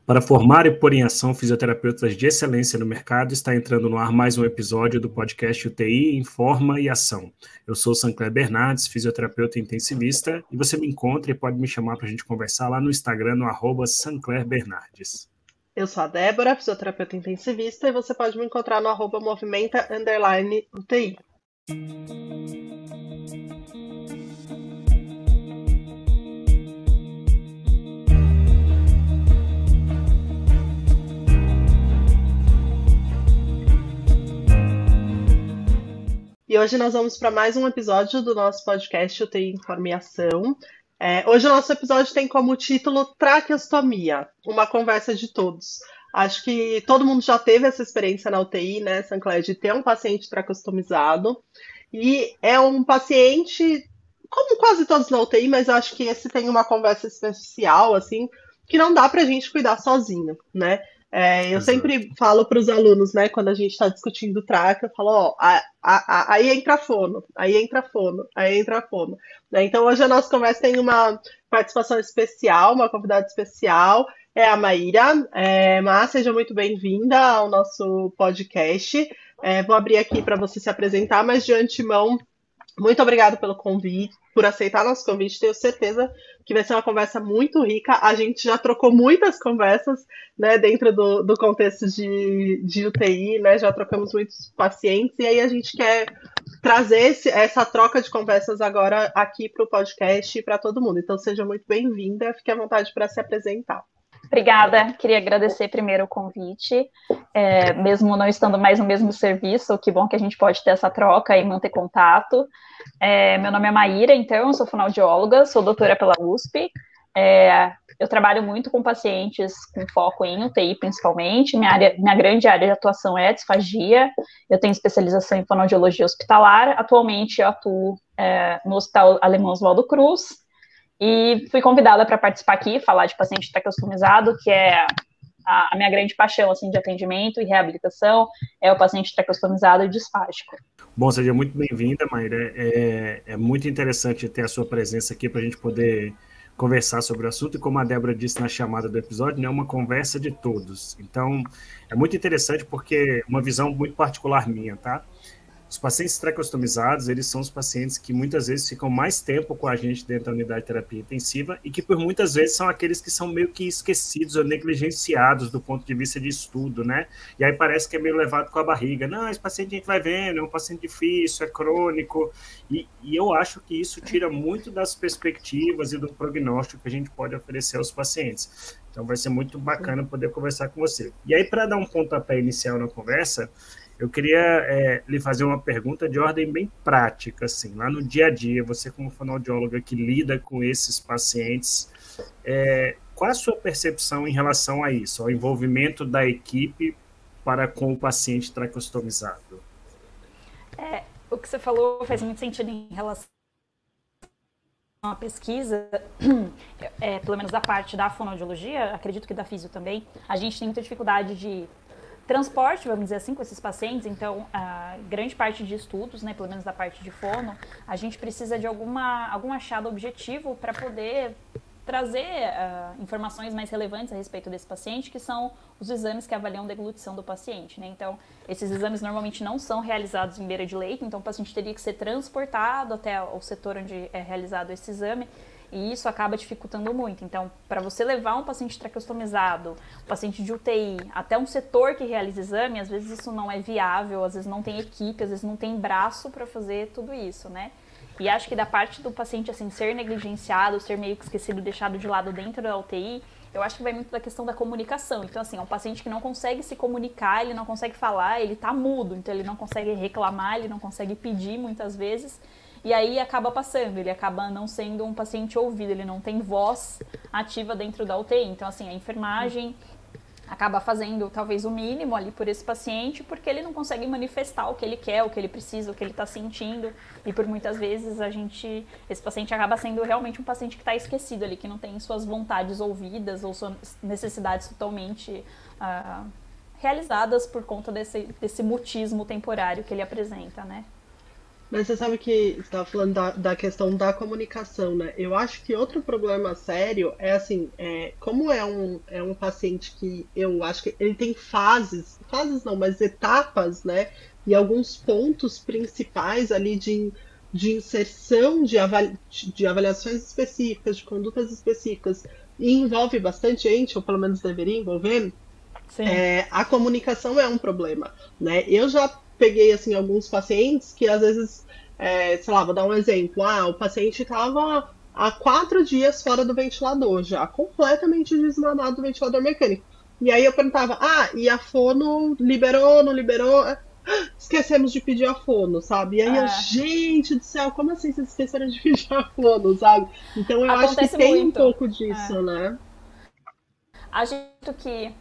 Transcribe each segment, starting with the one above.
Para formar e pôr em ação fisioterapeutas de excelência no mercado, está entrando no ar mais um episódio do podcast UTI Informa e Ação. Eu sou Sancler Bernardes, fisioterapeuta intensivista, e você me encontra e pode me chamar para a gente conversar lá no Instagram, no @SanclerBernardes. Eu sou a Débora, fisioterapeuta intensivista, e você pode me encontrar no @movimenta_UTI. E hoje nós vamos para mais um episódio do nosso podcast UTI Informa e Ação. Hoje o nosso episódio tem como título Traqueostomia, uma conversa de todos. Acho que todo mundo já teve essa experiência na UTI, né, Sancler, de ter um paciente traqueostomizado. E é um paciente, como quase todos na UTI, mas eu acho que esse tem uma conversa especial, assim, que não dá para a gente cuidar sozinho, né? Eu sempre falo para os alunos, né, quando a gente está discutindo traque, eu falo, ó, aí entra fono, aí entra fono, aí entra fono. Né? Então hoje a nossa conversa tem uma participação especial, uma convidada especial, é a Maíra. Má, seja muito bem-vinda ao nosso podcast. Vou abrir aqui para você se apresentar, mas de antemão, muito obrigada pelo convite, por aceitar nosso convite. Tenho certeza que vai ser uma conversa muito rica. A gente já trocou muitas conversas, né, dentro do contexto de UTI, né, já trocamos muitos pacientes, e aí a gente quer trazer essa troca de conversas agora aqui para o podcast e para todo mundo. Então, seja muito bem-vinda, fique à vontade para se apresentar. Obrigada, queria agradecer primeiro o convite, mesmo não estando mais no mesmo serviço, que bom que a gente pode ter essa troca e manter contato. Meu nome é Maíra, então, eu sou fonoaudióloga, sou doutora pela USP, eu trabalho muito com pacientes com foco em UTI, principalmente, minha grande área de atuação é a disfagia, eu tenho especialização em fonoaudiologia hospitalar, atualmente eu atuo no Hospital Alemão Oswaldo Cruz, e fui convidada para participar aqui, falar de paciente traqueostomizado, que é a minha grande paixão, assim, de atendimento e reabilitação, é o paciente traqueostomizado e disfágico. Bom, seja muito bem-vinda, Maíra. É muito interessante ter a sua presença aqui para a gente poder conversar sobre o assunto, e como a Débora disse na chamada do episódio, né, uma conversa de todos. Então, é muito interessante porque uma visão muito particular minha, tá? Os pacientes traqueostomizados, eles são os pacientes que muitas vezes ficam mais tempo com a gente dentro da unidade de terapia intensiva e que por muitas vezes são aqueles que são meio que esquecidos ou negligenciados do ponto de vista de estudo, né? E aí parece que é meio levado com a barriga. Não, esse paciente a gente vai vendo, é um paciente difícil, é crônico. E eu acho que isso tira muito das perspectivas e do prognóstico que a gente pode oferecer aos pacientes. Então vai ser muito bacana poder conversar com você. E aí, para dar um pontapé inicial na conversa, eu queria lhe fazer uma pergunta de ordem bem prática, assim, lá no dia a dia, você como fonoaudióloga que lida com esses pacientes, qual a sua percepção em relação a isso, ao envolvimento da equipe para com o paciente traqueostomizado? O que você falou faz muito sentido em relação à pesquisa, pelo menos da parte da fonoaudiologia, acredito que da físio também, a gente tem muita dificuldade de transporte, vamos dizer assim, com esses pacientes. Então, a grande parte de estudos, né, pelo menos da parte de fono, a gente precisa de algum achado objetivo para poder trazer informações mais relevantes a respeito desse paciente, que são os exames que avaliam a deglutição do paciente, né? Então, esses exames normalmente não são realizados em beira de leito, então o paciente teria que ser transportado até o setor onde é realizado esse exame, e isso acaba dificultando muito. Então, para você levar um paciente traqueostomizado, um paciente de UTI, até um setor que realiza exame, às vezes isso não é viável, às vezes não tem equipe, às vezes não tem braço para fazer tudo isso, né? E acho que da parte do paciente, assim, ser negligenciado, ser meio que esquecido, deixado de lado dentro da UTI, eu acho que vai muito da questão da comunicação. Então, assim, é um paciente que não consegue se comunicar, ele não consegue falar, ele tá mudo, então ele não consegue reclamar, ele não consegue pedir muitas vezes. E aí acaba passando, ele acaba não sendo um paciente ouvido, ele não tem voz ativa dentro da UTI. Então, assim, a enfermagem acaba fazendo talvez o mínimo ali por esse paciente, porque ele não consegue manifestar o que ele quer, o que ele precisa, o que ele está sentindo. E por muitas vezes esse paciente acaba sendo realmente um paciente que está esquecido ali, que não tem suas vontades ouvidas ou suas necessidades totalmente realizadas por conta desse mutismo temporário que ele apresenta, né? Mas você sabe que você estava falando da questão da comunicação, né? Eu acho que outro problema sério é assim, como é um paciente que eu acho que ele tem fases não, mas etapas, né? E alguns pontos principais ali de inserção de avaliações específicas, de condutas específicas, e envolve bastante gente, ou pelo menos deveria envolver. Sim. A comunicação é um problema, né? Eu já peguei, assim, alguns pacientes que às vezes, sei lá, vou dar um exemplo. O paciente estava há 4 dias fora do ventilador, já completamente desmamado do ventilador mecânico. E aí eu perguntava, e a fono liberou, não liberou? Esquecemos de pedir a fono, sabe? E aí eu, É, gente do céu, como assim vocês esqueceram de pedir a fono, sabe? Então eu acho que acontece tem um muito. pouco É. disso, né? Acredito que,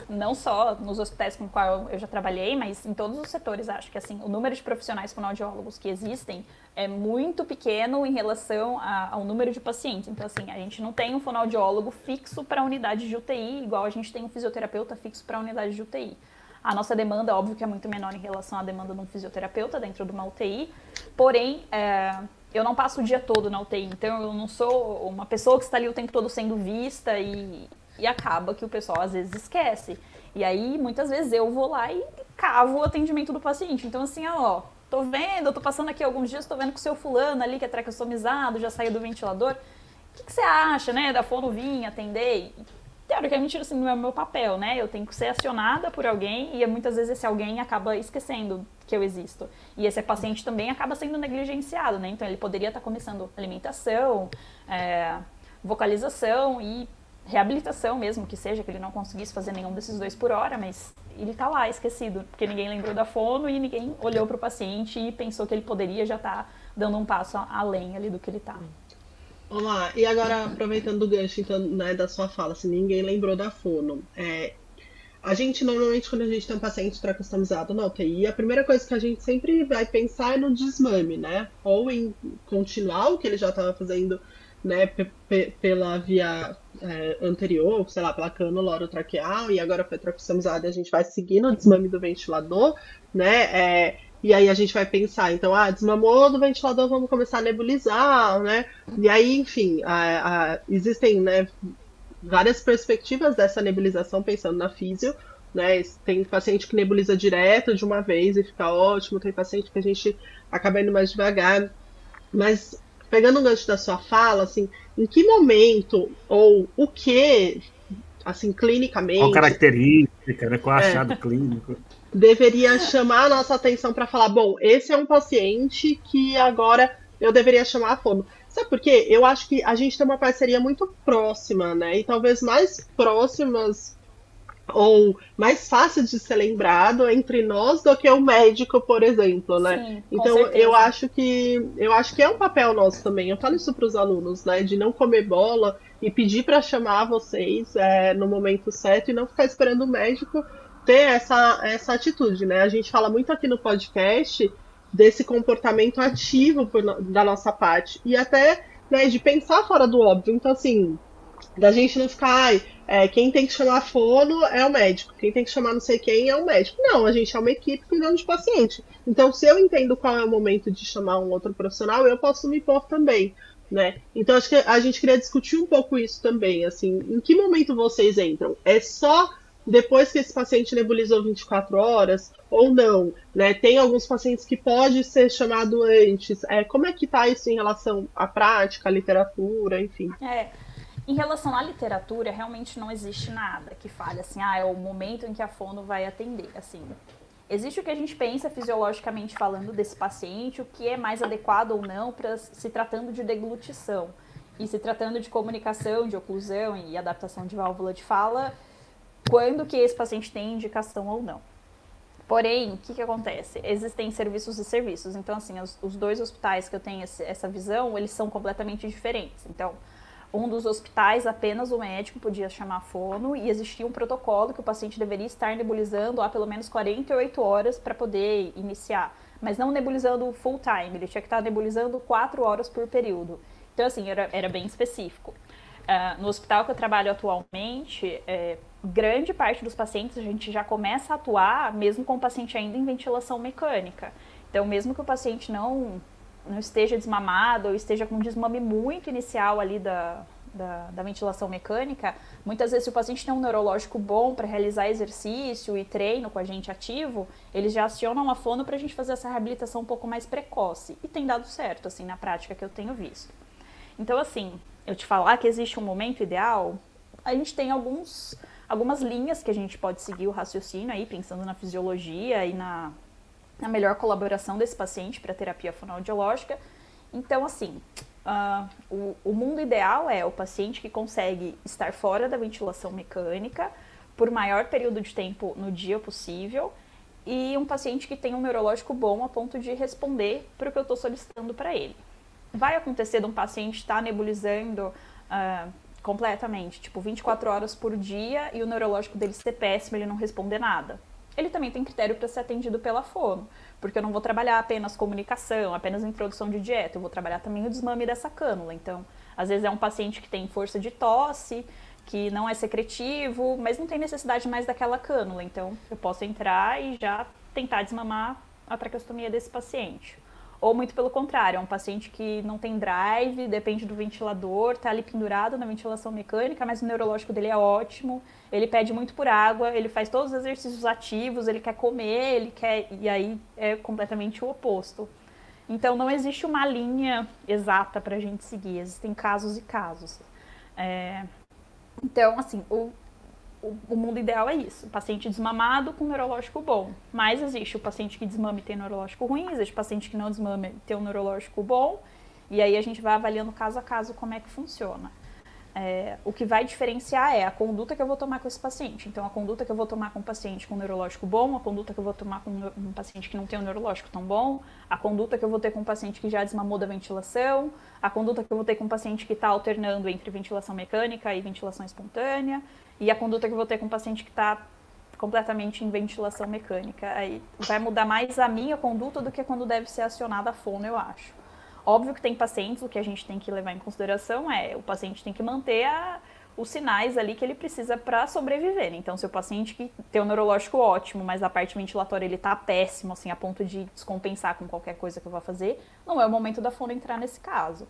não só nos hospitais com qual eu já trabalhei, mas em todos os setores, acho que assim, o número de profissionais fonoaudiólogos que existem é muito pequeno em relação ao número de pacientes. Então, assim, a gente não tem um fonoaudiólogo fixo para a unidade de UTI, igual a gente tem um fisioterapeuta fixo para a unidade de UTI. A nossa demanda, óbvio que é muito menor em relação à demanda de um fisioterapeuta dentro de uma UTI, porém, eu não passo o dia todo na UTI, então eu não sou uma pessoa que está ali o tempo todo sendo vista e acaba que o pessoal às vezes esquece. E aí, muitas vezes, eu vou lá e cavo o atendimento do paciente. Então, assim, tô vendo, eu tô passando aqui alguns dias, tô vendo que o seu fulano ali, que é traqueostomizado, já saiu do ventilador. O que você acha, né, da fono vir atender? Teoricamente, assim, não é o meu papel, né? Eu tenho que ser acionada por alguém e muitas vezes esse alguém acaba esquecendo que eu existo. E esse paciente também acaba sendo negligenciado, né? Então, ele poderia estar começando alimentação, vocalização e reabilitação mesmo, que seja, que ele não conseguisse fazer nenhum desses 2 por hora, mas ele tá lá esquecido, porque ninguém lembrou da fono e ninguém olhou pro paciente e pensou que ele poderia já estar dando um passo além ali do que ele tá. Olá, e agora aproveitando o gancho então, né, da sua fala, se ninguém lembrou da fono, a gente normalmente quando a gente tem um paciente tracostomizado na UTI, a primeira coisa que a gente sempre vai pensar é no desmame, né? Ou em continuar o que ele já estava fazendo, né, pela via anterior, sei lá, pela cânula orotraqueal, e agora foi tracostomizado e a gente vai seguir no desmame do ventilador, né? E aí a gente vai pensar, então, desmamou do ventilador, vamos começar a nebulizar, né? E aí, enfim, existem, né, várias perspectivas dessa nebulização pensando na físio, né? Tem paciente que nebuliza direto de uma vez e fica ótimo, tem paciente que a gente acaba indo mais devagar. Mas pegando o gancho da sua fala, assim, em que momento ou o que, assim, Qual clinicamente, característica, né? Qual é, achado clínico? deveria chamar a nossa atenção para falar, bom, esse é um paciente que agora eu deveria chamar a fono. Sabe por quê? Eu acho que a gente tem uma parceria muito próxima, né? E talvez mais próximas ou mais fácil de ser lembrado entre nós do que o médico, por exemplo, né? Sim, com Então certeza. eu acho que é um papel nosso também. Eu falo isso para os alunos, né? De não comer bola e pedir para chamar vocês no momento certo e não ficar esperando o médico ter essa atitude, né? A gente fala muito aqui no podcast desse comportamento ativo da nossa parte e até, né, de pensar fora do óbvio. Então, assim, da gente não ficar, quem tem que chamar fono é o médico, quem tem que chamar não sei quem é o médico. Não, a gente é uma equipe cuidando de paciente. Então, se eu entendo qual é o momento de chamar um outro profissional, eu posso me pôr também, né? Então, acho que a gente queria discutir um pouco isso também, assim, em que momento vocês entram? É só depois que esse paciente nebulizou 24 horas ou não, né? Tem alguns pacientes que pode ser chamado antes. Como é que tá isso em relação à prática, à literatura, enfim? Em relação à literatura, realmente não existe nada que fale assim, é o momento em que a fono vai atender. Assim, existe o que a gente pensa fisiologicamente falando desse paciente, o que é mais adequado ou não para se tratando de deglutição. E se tratando de comunicação, de oclusão e adaptação de válvula de fala, quando que esse paciente tem indicação ou não. Porém, o que acontece? Existem serviços e serviços. Então, assim, os 2 hospitais que eu tenho essa visão, eles são completamente diferentes. Então, um dos hospitais, apenas o médico podia chamar fono e existia um protocolo que o paciente deveria estar nebulizando há pelo menos 48 horas para poder iniciar. Mas não nebulizando full time, ele tinha que estar nebulizando 4 horas por período. Então, assim, era bem específico. No hospital que eu trabalho atualmente, grande parte dos pacientes a gente já começa a atuar mesmo com o paciente ainda em ventilação mecânica. Então, mesmo que o paciente não esteja desmamado ou esteja com um desmame muito inicial ali da ventilação mecânica, muitas vezes se o paciente tem um neurológico bom para realizar exercício e treino com a gente ativo, eles já acionam a fono para a gente fazer essa reabilitação um pouco mais precoce. E tem dado certo, assim, na prática que eu tenho visto. Então, assim, eu te falar que existe um momento ideal, a gente tem algumas linhas que a gente pode seguir o raciocínio aí, pensando na fisiologia e na melhor colaboração desse paciente para a terapia fonoaudiológica. Então, assim, o mundo ideal é o paciente que consegue estar fora da ventilação mecânica por maior período de tempo no dia possível e um paciente que tem um neurológico bom a ponto de responder para o que eu estou solicitando para ele. Vai acontecer de um paciente estar nebulizando completamente, tipo 24 horas por dia e o neurológico dele ser péssimo, ele não responder nada. Ele também tem critério para ser atendido pela fono, porque eu não vou trabalhar apenas comunicação, apenas introdução de dieta, eu vou trabalhar também o desmame dessa cânula. Então, às vezes é um paciente que tem força de tosse, que não é secretivo, mas não tem necessidade mais daquela cânula. Então, eu posso entrar e já tentar desmamar a traqueostomia desse paciente. Ou muito pelo contrário, é um paciente que não tem drive, depende do ventilador, está ali pendurado na ventilação mecânica, mas o neurológico dele é ótimo, ele pede muito por água, ele faz todos os exercícios ativos, ele quer comer, e aí é completamente o oposto. Então não existe uma linha exata para a gente seguir, existem casos e casos. Então, assim, o mundo ideal é isso, paciente desmamado com neurológico bom, mas existe o paciente que desmame e tem neurológico ruim, existe o paciente que não desmame e tem um neurológico bom, e aí a gente vai avaliando caso a caso como é que funciona. O que vai diferenciar é a conduta que eu vou tomar com esse paciente. Então, a conduta que eu vou tomar com um paciente com neurológico bom, a conduta que eu vou tomar com um paciente que não tem um neurológico tão bom, a conduta que eu vou ter com um paciente que já desmamou da ventilação, a conduta que eu vou ter com um paciente que está alternando entre ventilação mecânica e ventilação espontânea, e a conduta que eu vou ter com um paciente que está completamente em ventilação mecânica. Aí vai mudar mais a minha conduta do que quando deve ser acionada a fono, eu acho. Óbvio que tem pacientes, o que a gente tem que levar em consideração é o paciente tem que manter os sinais ali que ele precisa para sobreviver. Então, se o paciente que tem um neurológico ótimo, mas a parte ventilatória ele tá péssimo, assim, a ponto de descompensar com qualquer coisa que eu vá fazer, não é o momento da fono entrar nesse caso.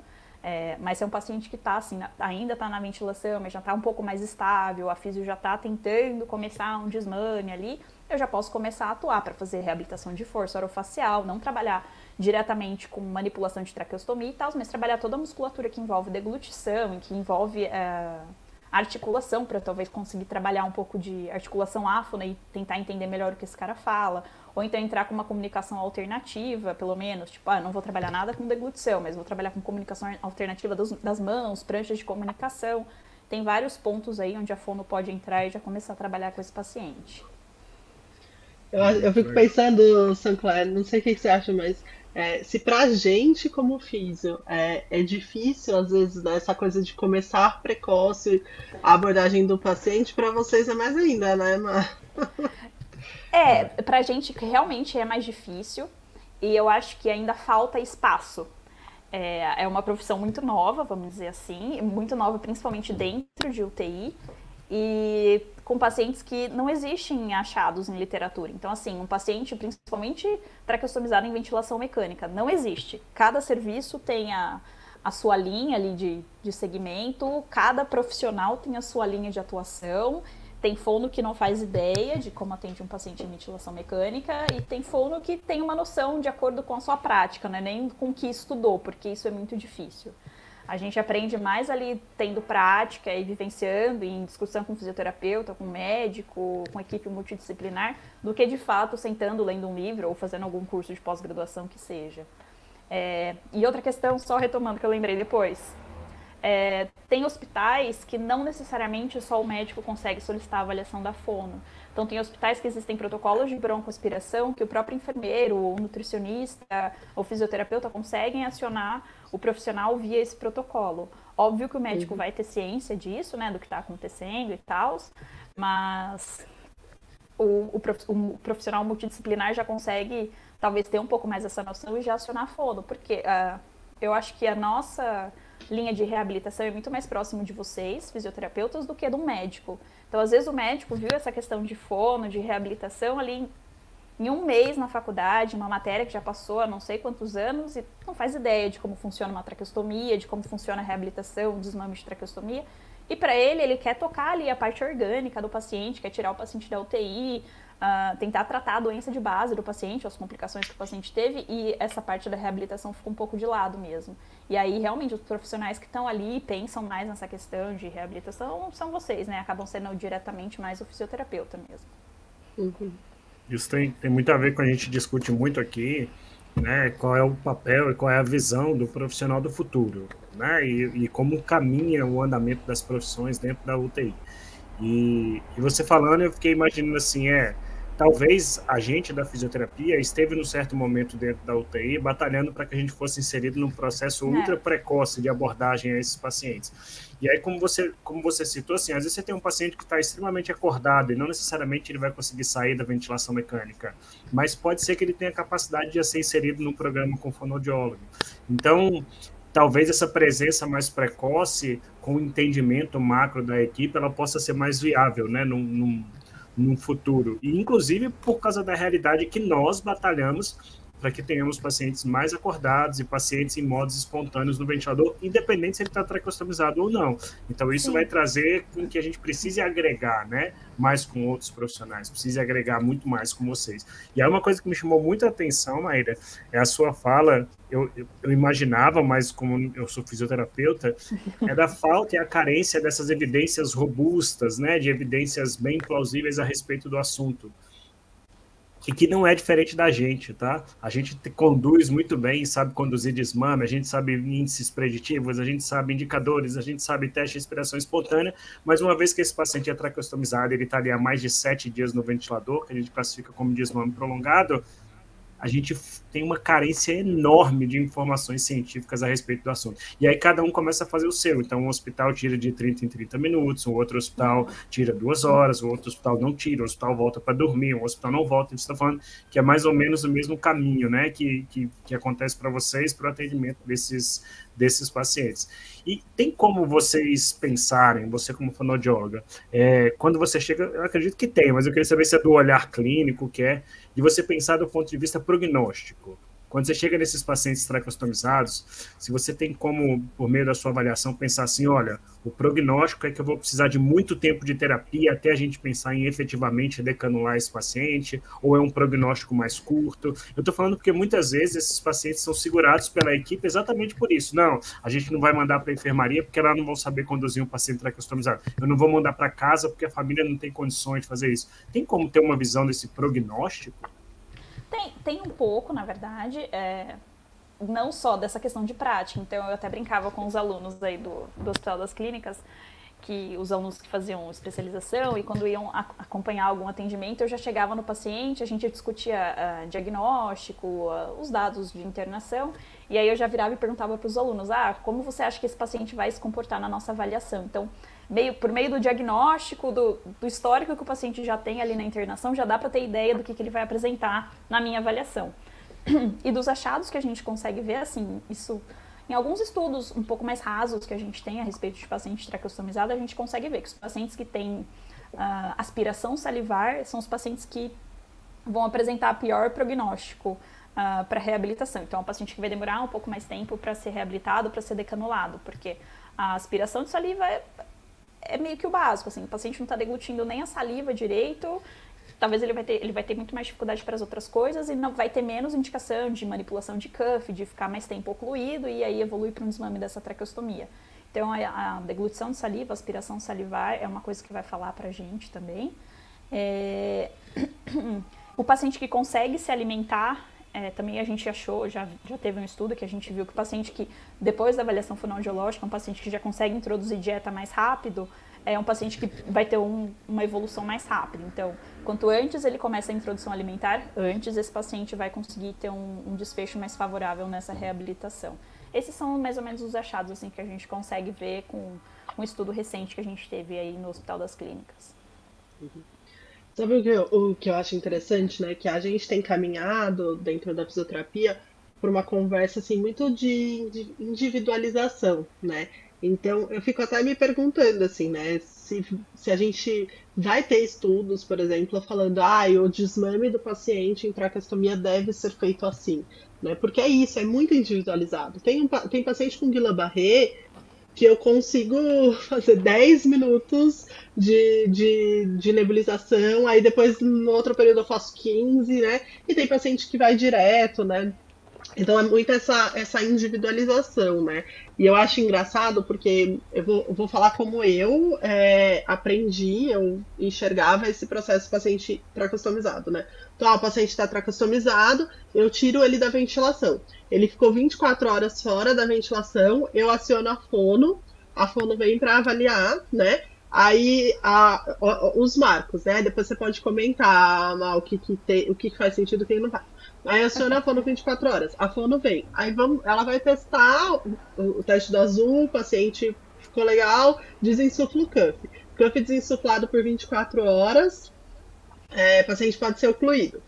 Mas se é um paciente que tá, assim, ainda está na ventilação, mas já está um pouco mais estável, a fisio já está tentando começar um desmame ali, eu já posso começar a atuar para fazer reabilitação de força orofacial, não trabalhar diretamente com manipulação de traqueostomia e tal, mas trabalhar toda a musculatura que envolve deglutição, que envolve articulação, para talvez conseguir trabalhar um pouco de articulação áfona e tentar entender melhor o que esse cara fala, ou então entrar com uma comunicação alternativa, pelo menos, tipo, não vou trabalhar nada com deglutição, mas vou trabalhar com comunicação alternativa das mãos, pranchas de comunicação. Tem vários pontos aí onde a fono pode entrar e já começar a trabalhar com esse paciente. Eu fico pensando, Sancler, não sei o que você acha, mas se pra gente como físio é difícil, às vezes, né, essa coisa de começar precoce a abordagem do paciente, pra vocês é mais ainda, né, Mar? Pra gente realmente é mais difícil e eu acho que ainda falta espaço. É uma profissão muito nova, vamos dizer assim, muito nova principalmente dentro de UTI e com pacientes que não existem achados em literatura. Então, assim, um paciente principalmente traqueostomizado em ventilação mecânica, não existe. Cada serviço tem a sua linha ali de segmento, cada profissional tem a sua linha de atuação. Tem fono que não faz ideia de como atende um paciente em ventilação mecânica e tem fono que tem uma noção de acordo com a sua prática, né? Nem com o que estudou, porque isso é muito difícil. A gente aprende mais ali tendo prática e vivenciando em discussão com o fisioterapeuta, com o médico, com equipe multidisciplinar, do que de fato sentando, lendo um livro ou fazendo algum curso de pós-graduação que seja. E outra questão, só retomando que eu lembrei depois, tem hospitais que não necessariamente só o médico consegue solicitar a avaliação da fono. Então, tem hospitais que existem protocolos de broncoaspiração que o próprio enfermeiro, o nutricionista, o fisioterapeuta conseguem acionar o profissional via esse protocolo. Óbvio que o médico vai ter ciência disso, né, do que está acontecendo e tal, mas o profissional multidisciplinar já consegue, talvez, ter um pouco mais essa noção e já acionar a fono, porque eu acho que a nossa linha de reabilitação é muito mais próximo de vocês, fisioterapeutas, do que do médico. Então, às vezes, o médico viu essa questão de fono, de reabilitação ali em um mês na faculdade, uma matéria que já passou há não sei quantos anos e não faz ideia de como funciona uma traqueostomia, de como funciona a reabilitação, o desmame de traqueostomia. E para ele quer tocar ali a parte orgânica do paciente, quer tirar o paciente da UTI, tentar tratar a doença de base do paciente, as complicações que o paciente teve, e essa parte da reabilitação fica um pouco de lado mesmo. E aí, realmente, os profissionais que estão ali pensam mais nessa questão de reabilitação são vocês, né? Acabam sendo diretamente mais o fisioterapeuta mesmo. Uhum. Isso tem muito a ver com a gente discute muito aqui, né? Qual é o papel e qual é a visão do profissional do futuro, né? E como caminha o andamento das profissões dentro da UTI. E você falando, eu fiquei imaginando assim, talvez a gente da fisioterapia esteve num certo momento dentro da UTI batalhando para que a gente fosse inserido num processo ultra precoce de abordagem a esses pacientes. E aí, como você citou, assim, às vezes você tem um paciente que está extremamente acordado e não necessariamente ele vai conseguir sair da ventilação mecânica, mas pode ser que ele tenha capacidade de ser inserido num programa com fonoaudiólogo. Então, talvez essa presença mais precoce, com o entendimento macro da equipe, ela possa ser mais viável, né, num futuro. E, inclusive, por causa da realidade que nós batalhamos para que tenhamos pacientes mais acordados e pacientes em modos espontâneos no ventilador, independente se ele está traqueostomizado ou não. Então, isso vai trazer com que a gente precise agregar, né, mais com outros profissionais, precise agregar muito mais com vocês. E aí uma coisa que me chamou muita atenção, Maíra, é a sua fala. Eu imaginava, mas como eu sou fisioterapeuta, é da falta e a carência dessas evidências robustas, né, de evidências bem plausíveis a respeito do assunto. E que não é diferente da gente, tá? A gente conduz muito bem, sabe conduzir desmame, a gente sabe índices preditivos, a gente sabe indicadores, a gente sabe teste de respiração espontânea, mas uma vez que esse paciente é traqueostomizado, ele está ali há mais de 7 dias no ventilador, que a gente classifica como desmame prolongado, a gente tem uma carência enorme de informações científicas a respeito do assunto. E aí cada um começa a fazer o seu. Então, um hospital tira de 30 em 30 minutos, um outro hospital tira 2 horas, o outro hospital não tira, o hospital volta para dormir, um hospital não volta. A gente está falando que é mais ou menos o mesmo caminho, né, que acontece para vocês para o atendimento desses pacientes. E tem como vocês pensarem, você como fonoaudióloga, quando você chega, eu acredito que tem, mas eu queria saber se é do olhar clínico, de você pensar do ponto de vista prognóstico. Quando você chega nesses pacientes traqueostomizados, se você tem como, por meio da sua avaliação, pensar assim, olha, o prognóstico é que eu vou precisar de muito tempo de terapia até a gente pensar em efetivamente decanular esse paciente, ou é um prognóstico mais curto. Eu estou falando porque muitas vezes esses pacientes são segurados pela equipe exatamente por isso. Não, a gente não vai mandar para a enfermaria porque elas não vão saber conduzir um paciente traqueostomizado. Eu não vou mandar para casa porque a família não tem condições de fazer isso. Tem como ter uma visão desse prognóstico? Tem um pouco, na verdade, não só dessa questão de prática. Então, eu até brincava com os alunos aí do Hospital das Clínicas, que os alunos que faziam especialização e quando iam acompanhar algum atendimento, eu já chegava no paciente, a gente discutia diagnóstico, os dados de internação, e aí eu já virava e perguntava para os alunos, como você acha que esse paciente vai se comportar na nossa avaliação? Então, por meio do diagnóstico, do histórico que o paciente já tem ali na internação, já dá para ter ideia do que ele vai apresentar na minha avaliação. E dos achados que a gente consegue ver, assim, isso, em alguns estudos um pouco mais rasos que a gente tem a respeito de paciente traqueostomizado, a gente consegue ver que os pacientes que têm aspiração salivar são os pacientes que vão apresentar pior prognóstico para reabilitação. Então, é um paciente que vai demorar um pouco mais tempo para ser reabilitado, para ser decanulado, porque a aspiração de saliva é meio que o básico, assim, o paciente não está deglutindo nem a saliva direito, talvez ele vai ter muito mais dificuldade para as outras coisas e não vai ter menos indicação de manipulação de cuff, de ficar mais tempo ocluído e aí evolui para um desmame dessa traqueostomia. Então, a deglutição de saliva, a aspiração salivar é uma coisa que vai falar para a gente também. O paciente que consegue se alimentar, também a gente achou, já teve um estudo que a gente viu que o paciente que, depois da avaliação fonoaudiológica, é um paciente que já consegue introduzir dieta mais rápido, é um paciente que vai ter uma evolução mais rápida. Então, quanto antes ele começa a introdução alimentar, antes esse paciente vai conseguir ter um desfecho mais favorável nessa reabilitação. Esses são mais ou menos os achados assim, que a gente consegue ver com um estudo recente que a gente teve aí no Hospital das Clínicas. Sabe o que eu acho interessante, né? Que a gente tem caminhado dentro da fisioterapia por uma conversa assim, muito de individualização, né? Então, eu fico até me perguntando, assim, né, se a gente vai ter estudos, por exemplo, falando, o desmame do paciente em traqueostomia deve ser feito assim, né? Porque é isso, é muito individualizado. Tem paciente com Guillain-Barré que eu consigo fazer 10 minutos de nebulização, aí depois no outro período eu faço 15, né? E tem paciente que vai direto, né? Então é muito essa individualização, né? E eu acho engraçado porque eu vou falar como eu aprendi, eu enxergava esse processo do paciente tracostomizado, né? Então, o paciente está tracostomizado, eu tiro ele da ventilação. Ele ficou 24 horas fora da ventilação, eu aciono a fono vem para avaliar, né? Aí os marcos, né? Depois você pode comentar o que faz sentido e o que não faz. Aí aciona a fono 24 horas. A fono vem. Aí ela vai testar o teste do azul, o paciente ficou legal, desinsufla o cuff. Cuff desinsuflado por 24 horas, o paciente pode ser ocluído.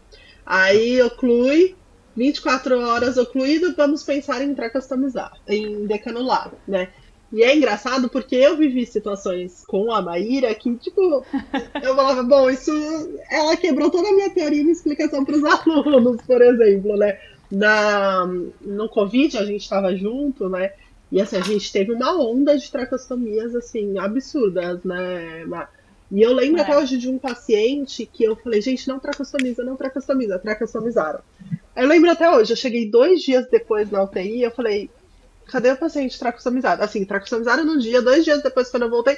Aí oclui, 24 horas ocluído, vamos pensar em tracostomizar, em decanular, né? E é engraçado porque eu vivi situações com a Maíra que, tipo, eu falava, bom, ela quebrou toda a minha teoria de explicação para os alunos, por exemplo, né? No Covid a gente estava junto, né? E assim, a gente teve uma onda de tracostomias, assim, absurdas, né? E eu lembro até hoje de um paciente que eu falei, gente, não tracostomiza, tracostomizaram. Eu lembro até hoje, eu cheguei 2 dias depois na UTI, eu falei, cadê o paciente tracostomizado? Assim, tracostomizaram no dia, 2 dias depois, quando eu voltei,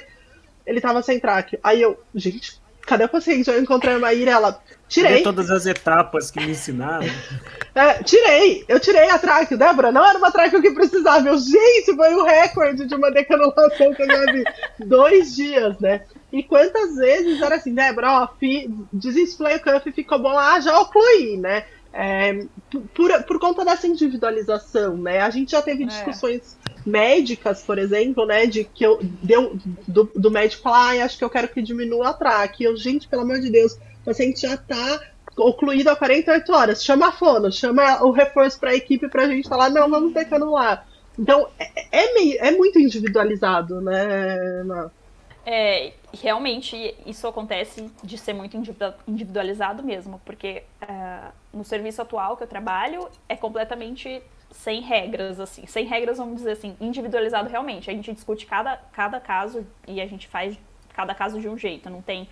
ele tava sem traque. Aí eu, gente, cadê o paciente? Eu encontrei a Maíra, ela, tirei. Cadê todas as etapas que me ensinaram? Eu tirei a traque, Débora, não era uma traque que precisava. Gente, foi o recorde de uma decanulação que eu já vi. 2 dias, né? E quantas vezes era assim, Débora, desinsuflei o cuff, ficou bom, já ocluí, né? Por conta dessa individualização, né? A gente já teve discussões médicas, por exemplo, né? Do médico falar, acho que eu quero que diminua a traque. Gente, pelo amor de Deus, o paciente já tá ocluído há 48 horas. Chama a fono, chama o reforço para a equipe pra gente falar, não, vamos decanular. Então, é muito individualizado, né? Realmente isso acontece de ser muito individualizado mesmo, porque no serviço atual que eu trabalho é completamente sem regras, assim, sem regras, vamos dizer assim, individualizado realmente. A gente discute cada caso e a gente faz cada caso de um jeito, não tem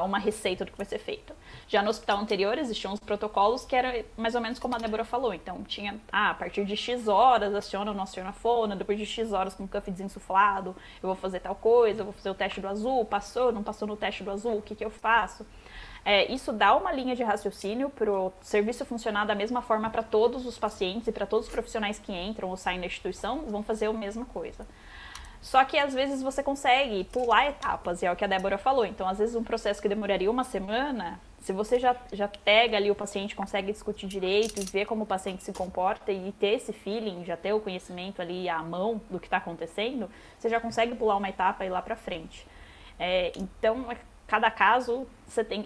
uma receita do que vai ser feito. Já no hospital anterior existiam os protocolos que era mais ou menos como a Débora falou, então tinha, a partir de X horas aciona ou não aciona a fono, depois de X horas com o cuff desinsuflado, eu vou fazer tal coisa, eu vou fazer o teste do azul, passou, não passou no teste do azul, o que eu faço? Isso dá uma linha de raciocínio para o serviço funcionar da mesma forma para todos os pacientes e para todos os profissionais que entram ou saem da instituição, vão fazer a mesma coisa. Só que às vezes você consegue pular etapas, e é o que a Débora falou. Então, às vezes um processo que demoraria uma semana, se você já pega ali o paciente, consegue discutir direito e ver como o paciente se comporta e ter esse feeling, já ter o conhecimento ali à mão do que está acontecendo, você já consegue pular uma etapa e ir lá para frente. Então, cada caso,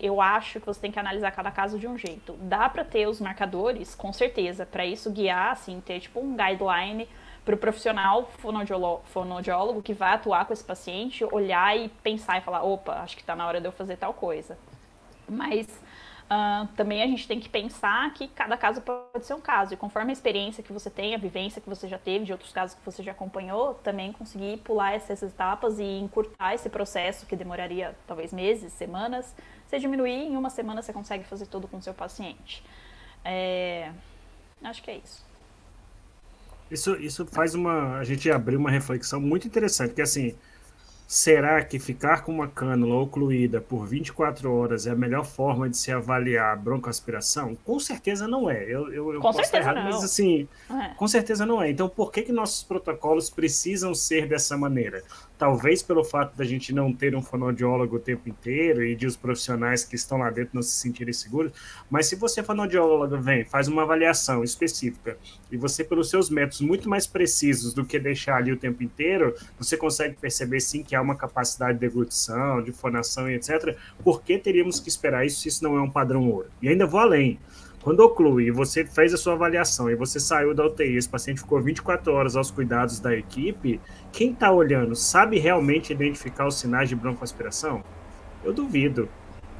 eu acho que você tem que analisar cada caso de um jeito. Dá para ter os marcadores, com certeza, para isso guiar, assim, ter tipo um guideline para o profissional fonoaudiólogo que vai atuar com esse paciente, olhar e pensar e falar, opa, acho que está na hora de eu fazer tal coisa. Mas também a gente tem que pensar que cada caso pode ser um caso, e conforme a experiência que você tem, a vivência que você já teve de outros casos que você já acompanhou, também conseguir pular essas etapas e encurtar esse processo que demoraria talvez meses, semanas, você diminuir, em uma semana você consegue fazer tudo com o seu paciente. Acho que é isso. Isso faz a gente abrir uma reflexão muito interessante, que assim, será que ficar com uma cânula ocluída por 24 horas é a melhor forma de se avaliar a broncoaspiração? Com certeza não é. Eu posso estar errado, mas assim, com certeza não é. Então, por que nossos protocolos precisam ser dessa maneira? Talvez pelo fato da gente não ter um fonoaudiólogo o tempo inteiro e de os profissionais que estão lá dentro não se sentirem seguros, mas se você, fonoaudiólogo, faz uma avaliação específica e você, pelos seus métodos muito mais precisos do que deixar ali o tempo inteiro, você consegue perceber sim que há uma capacidade de deglutição, de fonação e etc. Por que teríamos que esperar isso se isso não é um padrão ouro? E ainda vou além. Quando oclui e você fez a sua avaliação e você saiu da UTI, esse paciente ficou 24 horas aos cuidados da equipe, quem está olhando sabe realmente identificar os sinais de broncoaspiração? Eu duvido.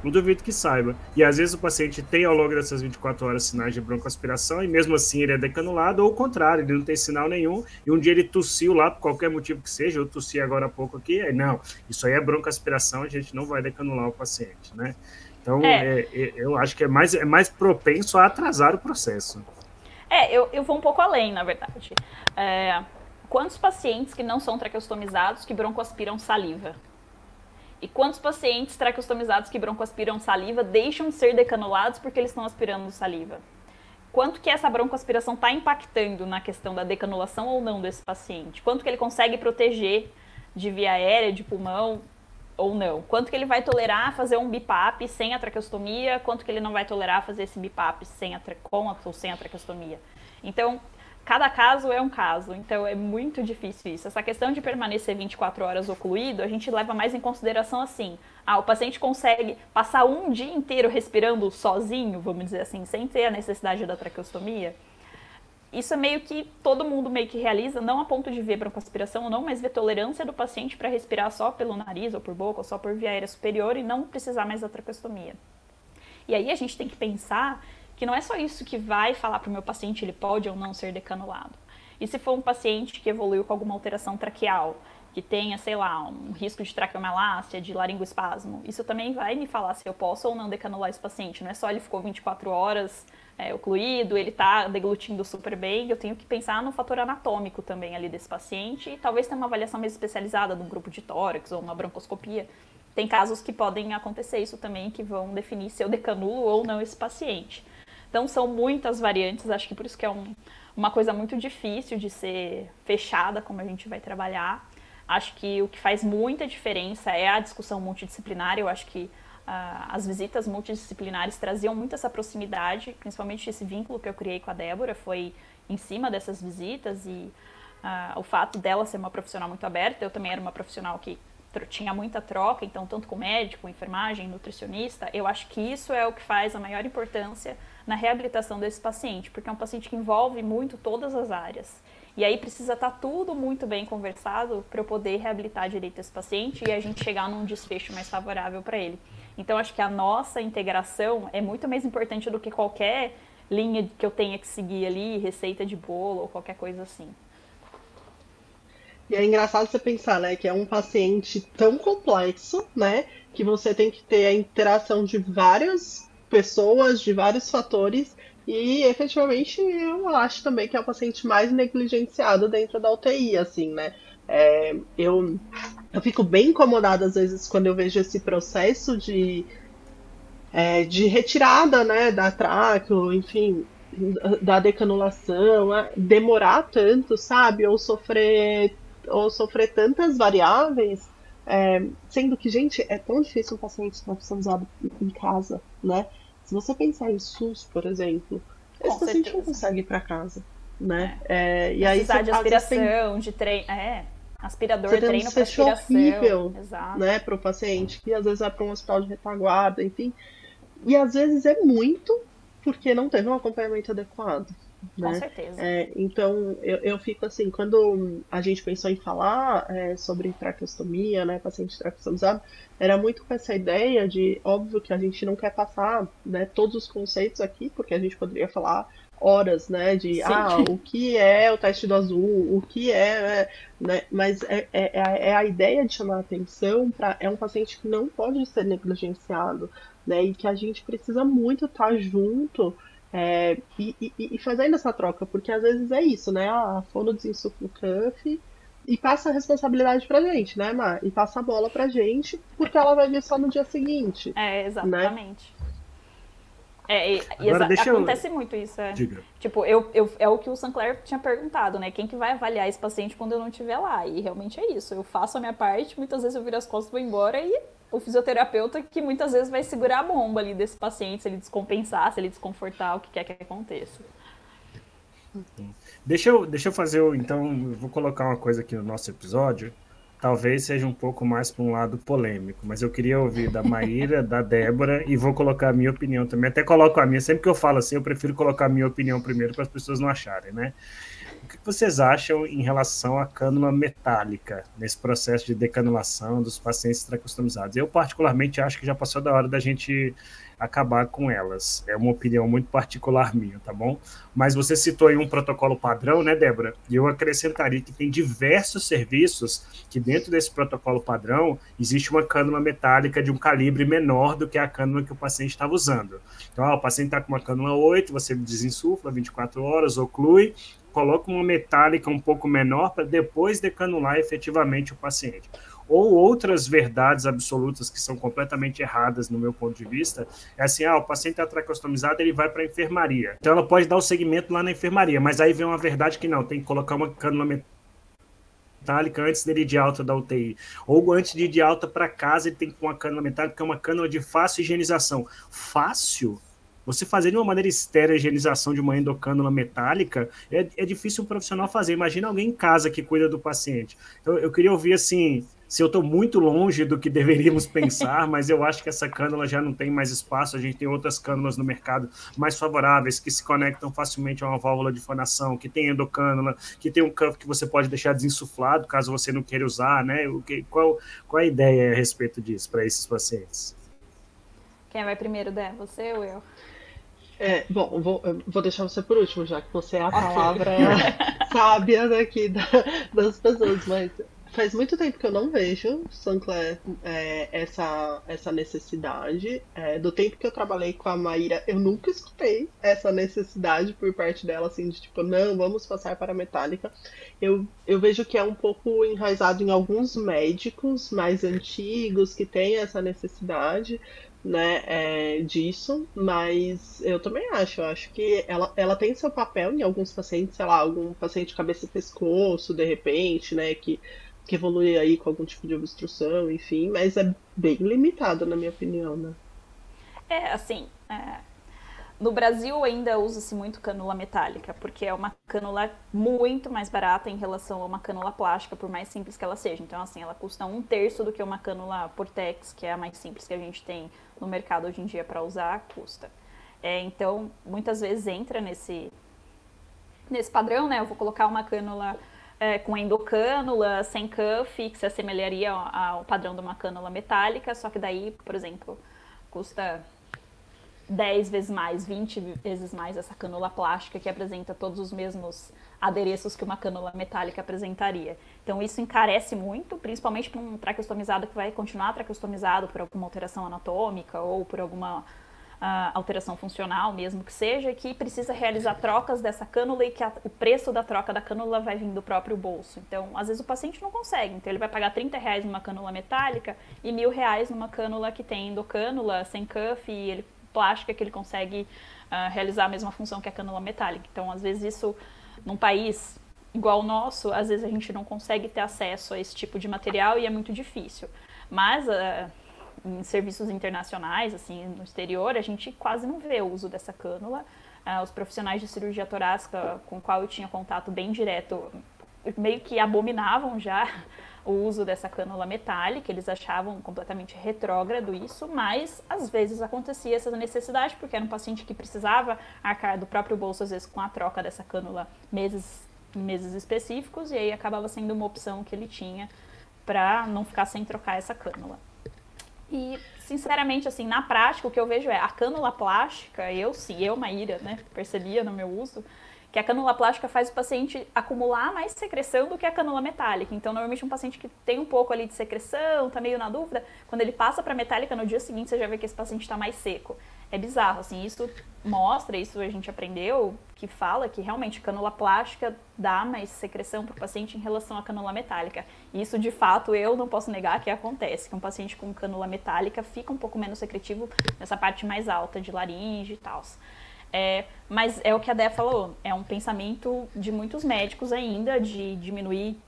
Não duvido que saiba. E às vezes o paciente tem ao longo dessas 24 horas sinais de broncoaspiração e mesmo assim ele é decanulado, ou o contrário, ele não tem sinal nenhum e um dia ele tossiu lá por qualquer motivo que seja, eu tossi agora há pouco aqui, aí não, isso aí é broncoaspiração, a gente não vai decanular o paciente, né? Então, eu acho que é mais propenso a atrasar o processo. Eu vou um pouco além, na verdade. Quantos pacientes que não são traqueostomizados que broncoaspiram saliva? E quantos pacientes traqueostomizados que broncoaspiram saliva deixam de ser decanulados porque eles estão aspirando saliva? Quanto que essa broncoaspiração está impactando na questão da decanulação ou não desse paciente? Quanto que ele consegue proteger de via aérea, de pulmão ou não? Quanto que ele vai tolerar fazer um BIPAP sem a traqueostomia? Quanto que ele não vai tolerar fazer esse BIPAP com ou sem a traqueostomia? Então, cada caso é um caso, então é muito difícil isso. Essa questão de permanecer 24 horas ocluído, a gente leva mais em consideração assim, o paciente consegue passar um dia inteiro respirando sozinho, vamos dizer assim, sem ter a necessidade da traqueostomia. Isso é meio que todo mundo meio que realiza, não a ponto de ver broncoaspiração ou não, mas ver tolerância do paciente para respirar só pelo nariz ou por boca ou só por via aérea superior e não precisar mais da traqueostomia. E aí a gente tem que pensar que não é só isso que vai falar para o meu paciente ele pode ou não ser decanulado. E se for um paciente que evoluiu com alguma alteração traqueal, que tenha, sei lá, um risco de traqueomalácia, de laringoespasmo, isso também vai me falar se eu posso ou não decanular esse paciente. Não é só ele ficou 24 horas ocluído, ele está deglutindo super bem, eu tenho que pensar no fator anatômico também ali desse paciente e talvez tenha uma avaliação mais especializada de um grupo de tórax ou uma broncoscopia. Tem casos que podem acontecer isso também, que vão definir se eu decanulo ou não esse paciente. Então, são muitas variantes, acho que por isso que é uma coisa muito difícil de ser fechada, como a gente vai trabalhar. Acho que o que faz muita diferença é a discussão multidisciplinar. Eu acho que as visitas multidisciplinares traziam muito essa proximidade, principalmente esse vínculo que eu criei com a Débora, foi em cima dessas visitas e o fato dela ser uma profissional muito aberta, eu também era uma profissional que tinha muita troca, então tanto com médico, enfermagem, nutricionista, eu acho que isso é o que faz a maior importância na reabilitação desse paciente, porque é um paciente que envolve muito todas as áreas. E aí precisa estar tudo muito bem conversado para eu poder reabilitar direito esse paciente e a gente chegar num desfecho mais favorável para ele. Então, acho que a nossa integração é muito mais importante do que qualquer linha que eu tenha que seguir ali, receita de bolo ou qualquer coisa assim. E é engraçado você pensar, né, que é um paciente tão complexo, né, que você tem que ter a interação de várias pessoas, de vários fatores, e efetivamente eu acho também que é o paciente mais negligenciado dentro da UTI, assim, né. Eu fico bem incomodada às vezes quando eu vejo esse processo de retirada, né, da tráqueo, enfim, da decanulação, demorar tanto, sabe, ou sofrer tantas variáveis, sendo que, gente, é tão difícil um paciente traqueostomizado em casa, né? Se você pensar em SUS, por exemplo, esse paciente não consegue ir para casa, né? E aí precisar de aspiração, de treino, aspirador, você tem treino um para desfecho aspiração, horrível, exato, né, para o paciente, que às vezes vai para um hospital de retaguarda, enfim, e às vezes é muito porque não teve um acompanhamento adequado. Né? Com certeza. Então, eu fico assim, quando a gente pensou em falar sobre traqueostomia, né, paciente traqueostomizado, era muito com essa ideia de, óbvio que a gente não quer passar, né, todos os conceitos aqui, porque a gente poderia falar horas, né, de o que é o teste do azul, o que né, mas é a ideia de chamar a atenção para um paciente que não pode ser negligenciado, né, e que a gente precisa muito estar junto e fazendo essa troca, porque às vezes é isso, né? A fono desinsufla o cuff e passa a responsabilidade pra gente, né, Mar? E passa a bola pra gente, porque ela vai vir só no dia seguinte. Exatamente. Né? Acontece muito isso. Diga. Tipo, é o que o Sancler tinha perguntado, né? Quem que vai avaliar esse paciente quando eu não estiver lá? E realmente é isso. Eu faço a minha parte, muitas vezes eu viro as costas e vou embora e o fisioterapeuta que muitas vezes vai segurar a bomba ali desse paciente, se ele descompensar, se ele desconfortar, o que quer que aconteça. Deixa eu fazer, então, eu vou colocar uma coisa aqui no nosso episódio, talvez seja um pouco mais para um lado polêmico, mas eu queria ouvir da Maíra, da Débora, e vou colocar a minha opinião também. Até coloco a minha, sempre que eu falo assim, eu prefiro colocar a minha opinião primeiro para as pessoas não acharem, né? O que vocês acham em relação à cânula metálica, nesse processo de decanulação dos pacientes traqueostomizados? Eu, particularmente, acho que já passou da hora da gente acabar com elas. É uma opinião muito particular minha, tá bom? Mas você citou aí um protocolo padrão, né, Débora? E eu acrescentaria que tem diversos serviços que dentro desse protocolo padrão existe uma cânula metálica de um calibre menor do que a cânula que o paciente estava usando. Então, o paciente está com uma cânula 8, você desinsufla 24 horas, oclui, coloca uma metálica um pouco menor para depois decanular efetivamente o paciente. Ou outras verdades absolutas que são completamente erradas no meu ponto de vista, é assim, o paciente está traqueostomizado, ele vai para a enfermaria. Então ela pode dar o segmento lá na enfermaria, mas aí vem uma verdade que não, tem que colocar uma cânula metálica antes dele ir de alta da UTI. Ou antes de ir de alta para casa, ele tem que pôr uma cânula metálica, que é uma cânula de fácil higienização. Fácil? Você fazer de uma maneira estéril a higienização de uma endocânula metálica é difícil um profissional fazer. Imagina alguém em casa que cuida do paciente. Então, eu queria ouvir, assim, se eu estou muito longe do que deveríamos pensar, mas eu acho que essa cânula já não tem mais espaço. A gente tem outras cânulas no mercado mais favoráveis, que se conectam facilmente a uma válvula de fonação, que tem endocânula, que tem um cuff que você pode deixar desinsuflado, caso você não queira usar, né? Qual a ideia a respeito disso para esses pacientes? Quem vai primeiro, Dé? Você ou eu? Bom, vou deixar você por último, já que você é a palavra sábia daqui das pessoas, mas faz muito tempo que eu não vejo, Sancler, essa necessidade. Do tempo que eu trabalhei com a Maíra, eu nunca escutei essa necessidade por parte dela, assim, de tipo, não, vamos passar para a metálica. Eu vejo que é um pouco enraizado em alguns médicos mais antigos que têm essa necessidade, né, disso, mas eu também acho que ela tem seu papel em alguns pacientes, sei lá, algum paciente cabeça e pescoço, de repente, né, que evolui aí com algum tipo de obstrução, enfim, mas é bem limitado, na minha opinião, né. Assim, no Brasil ainda usa-se muito cânula metálica, porque é uma cânula muito mais barata em relação a uma cânula plástica, por mais simples que ela seja. Então, assim, ela custa 1/3 do que uma cânula Portex, que é a mais simples que a gente tem no mercado hoje em dia para usar, custa. Então, muitas vezes entra nesse padrão, né? Eu vou colocar uma cânula com endocânula, sem cuff, que se assemelharia ao padrão de uma cânula metálica, só que daí, por exemplo, custa 10 vezes mais, 20 vezes mais essa cânula plástica que apresenta todos os mesmos adereços que uma cânula metálica apresentaria. Então isso encarece muito, principalmente para um traqueostomizado que vai continuar traqueostomizado por alguma alteração anatômica ou por alguma alteração funcional, mesmo que seja, que precisa realizar trocas dessa cânula e que o preço da troca da cânula vai vir do próprio bolso. Então, às vezes o paciente não consegue, então ele vai pagar R$30 numa cânula metálica e R$1.000 numa cânula que tem endocânula, sem cuff e plástica, que ele consegue realizar a mesma função que a cânula metálica. Então, às vezes isso, num país igual o nosso, às vezes a gente não consegue ter acesso a esse tipo de material e é muito difícil. Mas em serviços internacionais, assim, no exterior, a gente quase não vê o uso dessa cânula. Os profissionais de cirurgia torácica com qual eu tinha contato bem direto, meio que abominavam já o uso dessa cânula metálica, eles achavam completamente retrógrado isso, mas às vezes acontecia essa necessidade, porque era um paciente que precisava arcar do próprio bolso, às vezes com a troca dessa cânula em meses específicos, e aí acabava sendo uma opção que ele tinha para não ficar sem trocar essa cânula. E, sinceramente, assim, na prática, o que eu vejo é a cânula plástica, eu, Maíra, né, percebia no meu uso, que a cânula plástica faz o paciente acumular mais secreção do que a cânula metálica. Então, normalmente, um paciente que tem um pouco ali de secreção, tá meio na dúvida, quando ele passa para metálica, no dia seguinte, você já vê que esse paciente está mais seco. É bizarro, assim, isso mostra, isso a gente aprendeu, que fala que realmente cânula plástica dá mais secreção para o paciente em relação à cânula metálica. E isso, de fato, eu não posso negar que acontece, que um paciente com cânula metálica fica um pouco menos secretivo nessa parte mais alta de laringe e tal. Mas é o que a Dé falou, é um pensamento de muitos médicos ainda, de diminuir,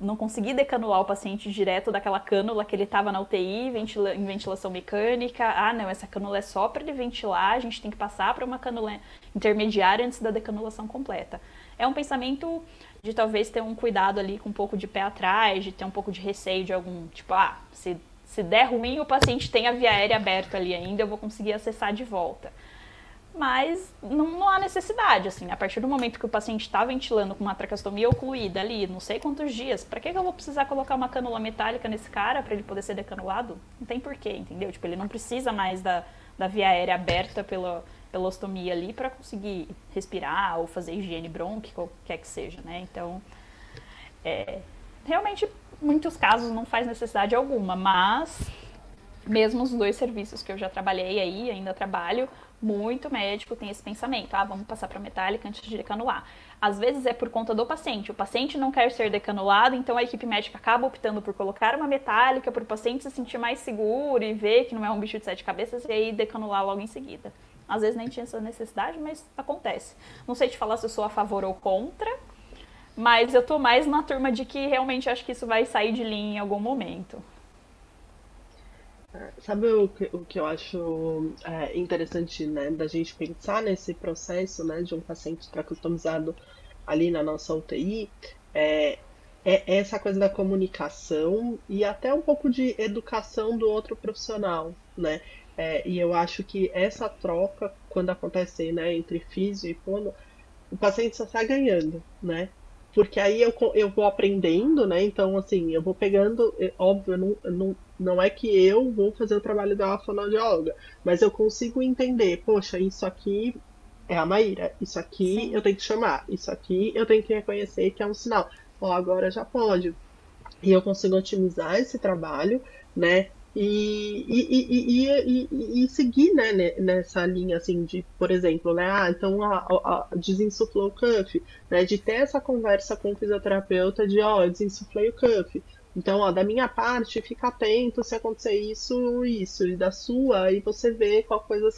não conseguir decanular o paciente direto daquela cânula que ele estava na UTI, em ventilação mecânica. Não, essa cânula é só para ele ventilar, a gente tem que passar para uma cânula intermediária antes da decanulação completa. É um pensamento de talvez ter um cuidado ali com um pouco de pé atrás, de ter um pouco de receio de algum, tipo, se der ruim, o paciente tem a via aérea aberta ali ainda, eu vou conseguir acessar de volta. Mas não há necessidade, assim, a partir do momento que o paciente está ventilando com uma traqueostomia ocluída ali, não sei quantos dias, para que eu vou precisar colocar uma cânula metálica nesse cara para ele poder ser decanulado? Não tem porquê, entendeu? Tipo, ele não precisa mais da via aérea aberta pela ostomia ali para conseguir respirar ou fazer higiene brônquica, ou quer que seja, né? Então, realmente, em muitos casos não faz necessidade alguma, mas mesmo os 2 serviços que eu já trabalhei aí, ainda trabalho, muito médico tem esse pensamento, vamos passar para metálica antes de decanular. Às vezes é por conta do paciente, o paciente não quer ser decanulado, então a equipe médica acaba optando por colocar uma metálica para o paciente se sentir mais seguro e ver que não é um bicho de 7 cabeças e aí decanular logo em seguida. Às vezes nem tinha essa necessidade, mas acontece. Não sei te falar se eu sou a favor ou contra, mas eu tô mais na turma de que realmente acho que isso vai sair de linha em algum momento. Sabe o que eu acho interessante, né, da gente pensar nesse processo, né, de um paciente traqueostomizado ali na nossa UTI, é essa coisa da comunicação e até um pouco de educação do outro profissional, né? E eu acho que essa troca, quando acontece, né, entre físio e fono, o paciente só está ganhando, né? Porque aí eu vou aprendendo, né? Então, assim, eu vou pegando, óbvio, não é que eu vou fazer o trabalho da fonoaudióloga, mas eu consigo entender, poxa, isso aqui é a Maíra, isso aqui Sim. eu tenho que chamar, isso aqui eu tenho que reconhecer que é um sinal. Ó, agora já pode. E eu consigo otimizar esse trabalho, né? E seguir, né, nessa linha assim de, por exemplo, né? Então desinsuflou o cuff, né? De ter essa conversa com o fisioterapeuta de eu desinsuflei o cuff. Então, da minha parte, fica atento se acontecer isso, e da sua, aí você vê qual coisa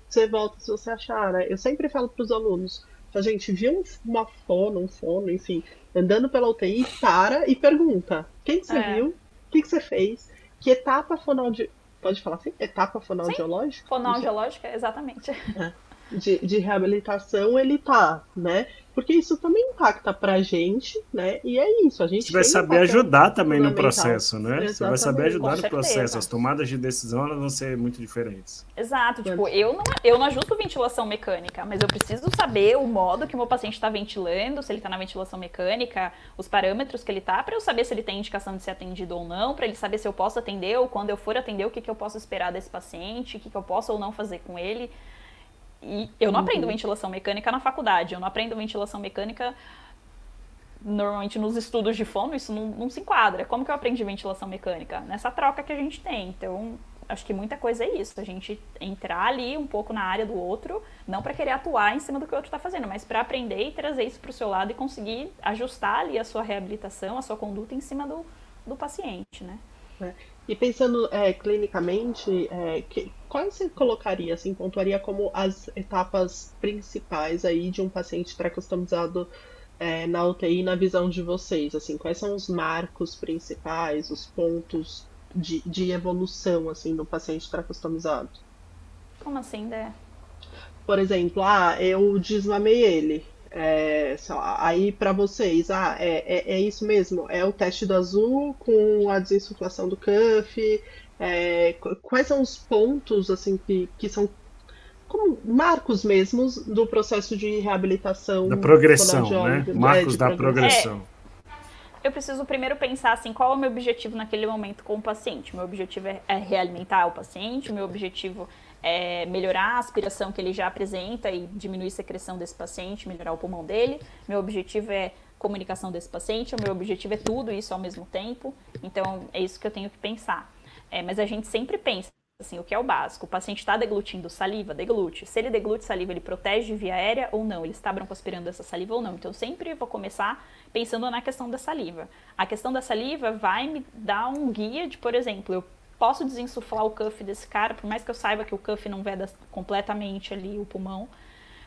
você volta se você achar, né? Eu sempre falo para os alunos, a gente viu um fono, enfim, andando pela UTI, para e pergunta, quem que você viu? O que você fez? Que etapa fonoaudiológica, pode falar assim? Etapa fonoaudiológica? Sim, fonoaudiológica, exatamente. De reabilitação ele tá, né? Porque isso também impacta pra gente, né? E é isso, a gente Você vai saber ajudar também no processo, né? Exatamente. Você vai saber ajudar no certeza. processo. As tomadas de decisão elas vão ser muito diferentes. Exato, tipo, eu não ajusto ventilação mecânica, mas eu preciso saber o modo que o meu paciente está ventilando, se ele está na ventilação mecânica, os parâmetros que ele tá, para eu saber se ele tem indicação de ser atendido ou não, para ele saber se eu posso atender ou quando eu for atender, o que eu posso esperar desse paciente, o que eu posso ou não fazer com ele. E eu não aprendo ventilação mecânica na faculdade, eu não aprendo ventilação mecânica normalmente nos estudos de fono, isso não se enquadra. Como que eu aprendi ventilação mecânica? Nessa troca que a gente tem. Então, acho que muita coisa é isso, a gente entrar ali um pouco na área do outro, não para querer atuar em cima do que o outro está fazendo, mas para aprender e trazer isso para o seu lado e conseguir ajustar ali a sua reabilitação, a sua conduta em cima do paciente, né? E pensando clinicamente, quais você colocaria, assim, pontuaria como as etapas principais aí de um paciente traqueostomizado na UTI na visão de vocês? Assim, quais são os marcos principais, os pontos de evolução, assim, do paciente traqueostomizado? Como assim, Dé? Por exemplo, eu desmamei ele. Sei lá, aí para vocês, é isso mesmo? É o teste do azul com a desinsuflação do cuff? Quais são os pontos assim que são como marcos mesmos do processo de reabilitação da progressão, né? fonoaudióloga, Marcos da progressão. Eu preciso primeiro pensar assim, qual é o meu objetivo naquele momento com o paciente? Meu objetivo é realimentar o paciente, meu objetivo é melhorar a aspiração que ele já apresenta e diminuir a secreção desse paciente, melhorar o pulmão dele. Meu objetivo é comunicação desse paciente, o meu objetivo é tudo isso ao mesmo tempo. Então, é isso que eu tenho que pensar. Mas a gente sempre pensa, assim, o que é o básico. O paciente está deglutindo saliva? Deglute. Se ele deglute saliva, ele protege via aérea ou não? Ele está broncoaspirando essa saliva ou não? Então, eu sempre vou começar pensando na questão da saliva. A questão da saliva vai me dar um guia de, por exemplo, eu posso desinsuflar o cuff desse cara, por mais que eu saiba que o cuff não veda completamente ali o pulmão.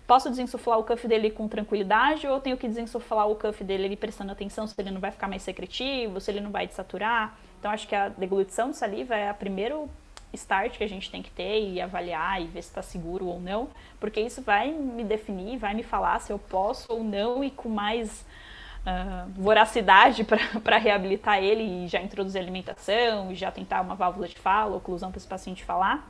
Posso desinsuflar o cuff dele com tranquilidade ou eu tenho que desinsuflar o cuff dele ali prestando atenção se ele não vai ficar mais secretivo, se ele não vai desaturar. Então, acho que a deglutição de saliva é a primeiro start que a gente tem que ter e avaliar e ver se está seguro ou não, porque isso vai me definir, vai me falar se eu posso ou não e com mais voracidade para reabilitar ele e já introduzir alimentação e já tentar uma válvula de fala, oclusão para esse paciente falar.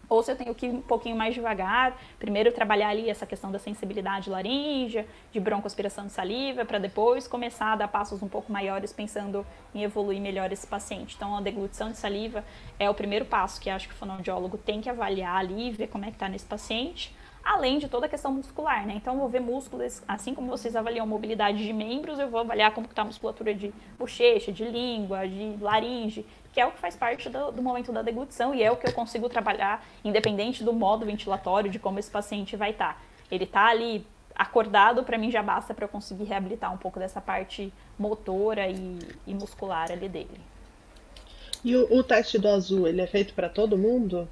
Ou se eu tenho que ir um pouquinho mais devagar, primeiro trabalhar ali essa questão da sensibilidade laríngea, de broncoaspiração de saliva, para depois começar a dar passos um pouco maiores pensando em evoluir melhor esse paciente. Então a deglutição de saliva é o primeiro passo que acho que o fonoaudiólogo tem que avaliar ali, ver como é que está nesse paciente, além de toda a questão muscular, né? Então eu vou ver músculos, assim como vocês avaliam mobilidade de membros, eu vou avaliar como está a musculatura de bochecha, de língua, de laringe, que é o que faz parte do momento da deglutição e é o que eu consigo trabalhar, independente do modo ventilatório, de como esse paciente vai estar. Ele está ali acordado, para mim já basta para eu conseguir reabilitar um pouco dessa parte motora e muscular ali dele. E o teste do azul, ele é feito para todo mundo?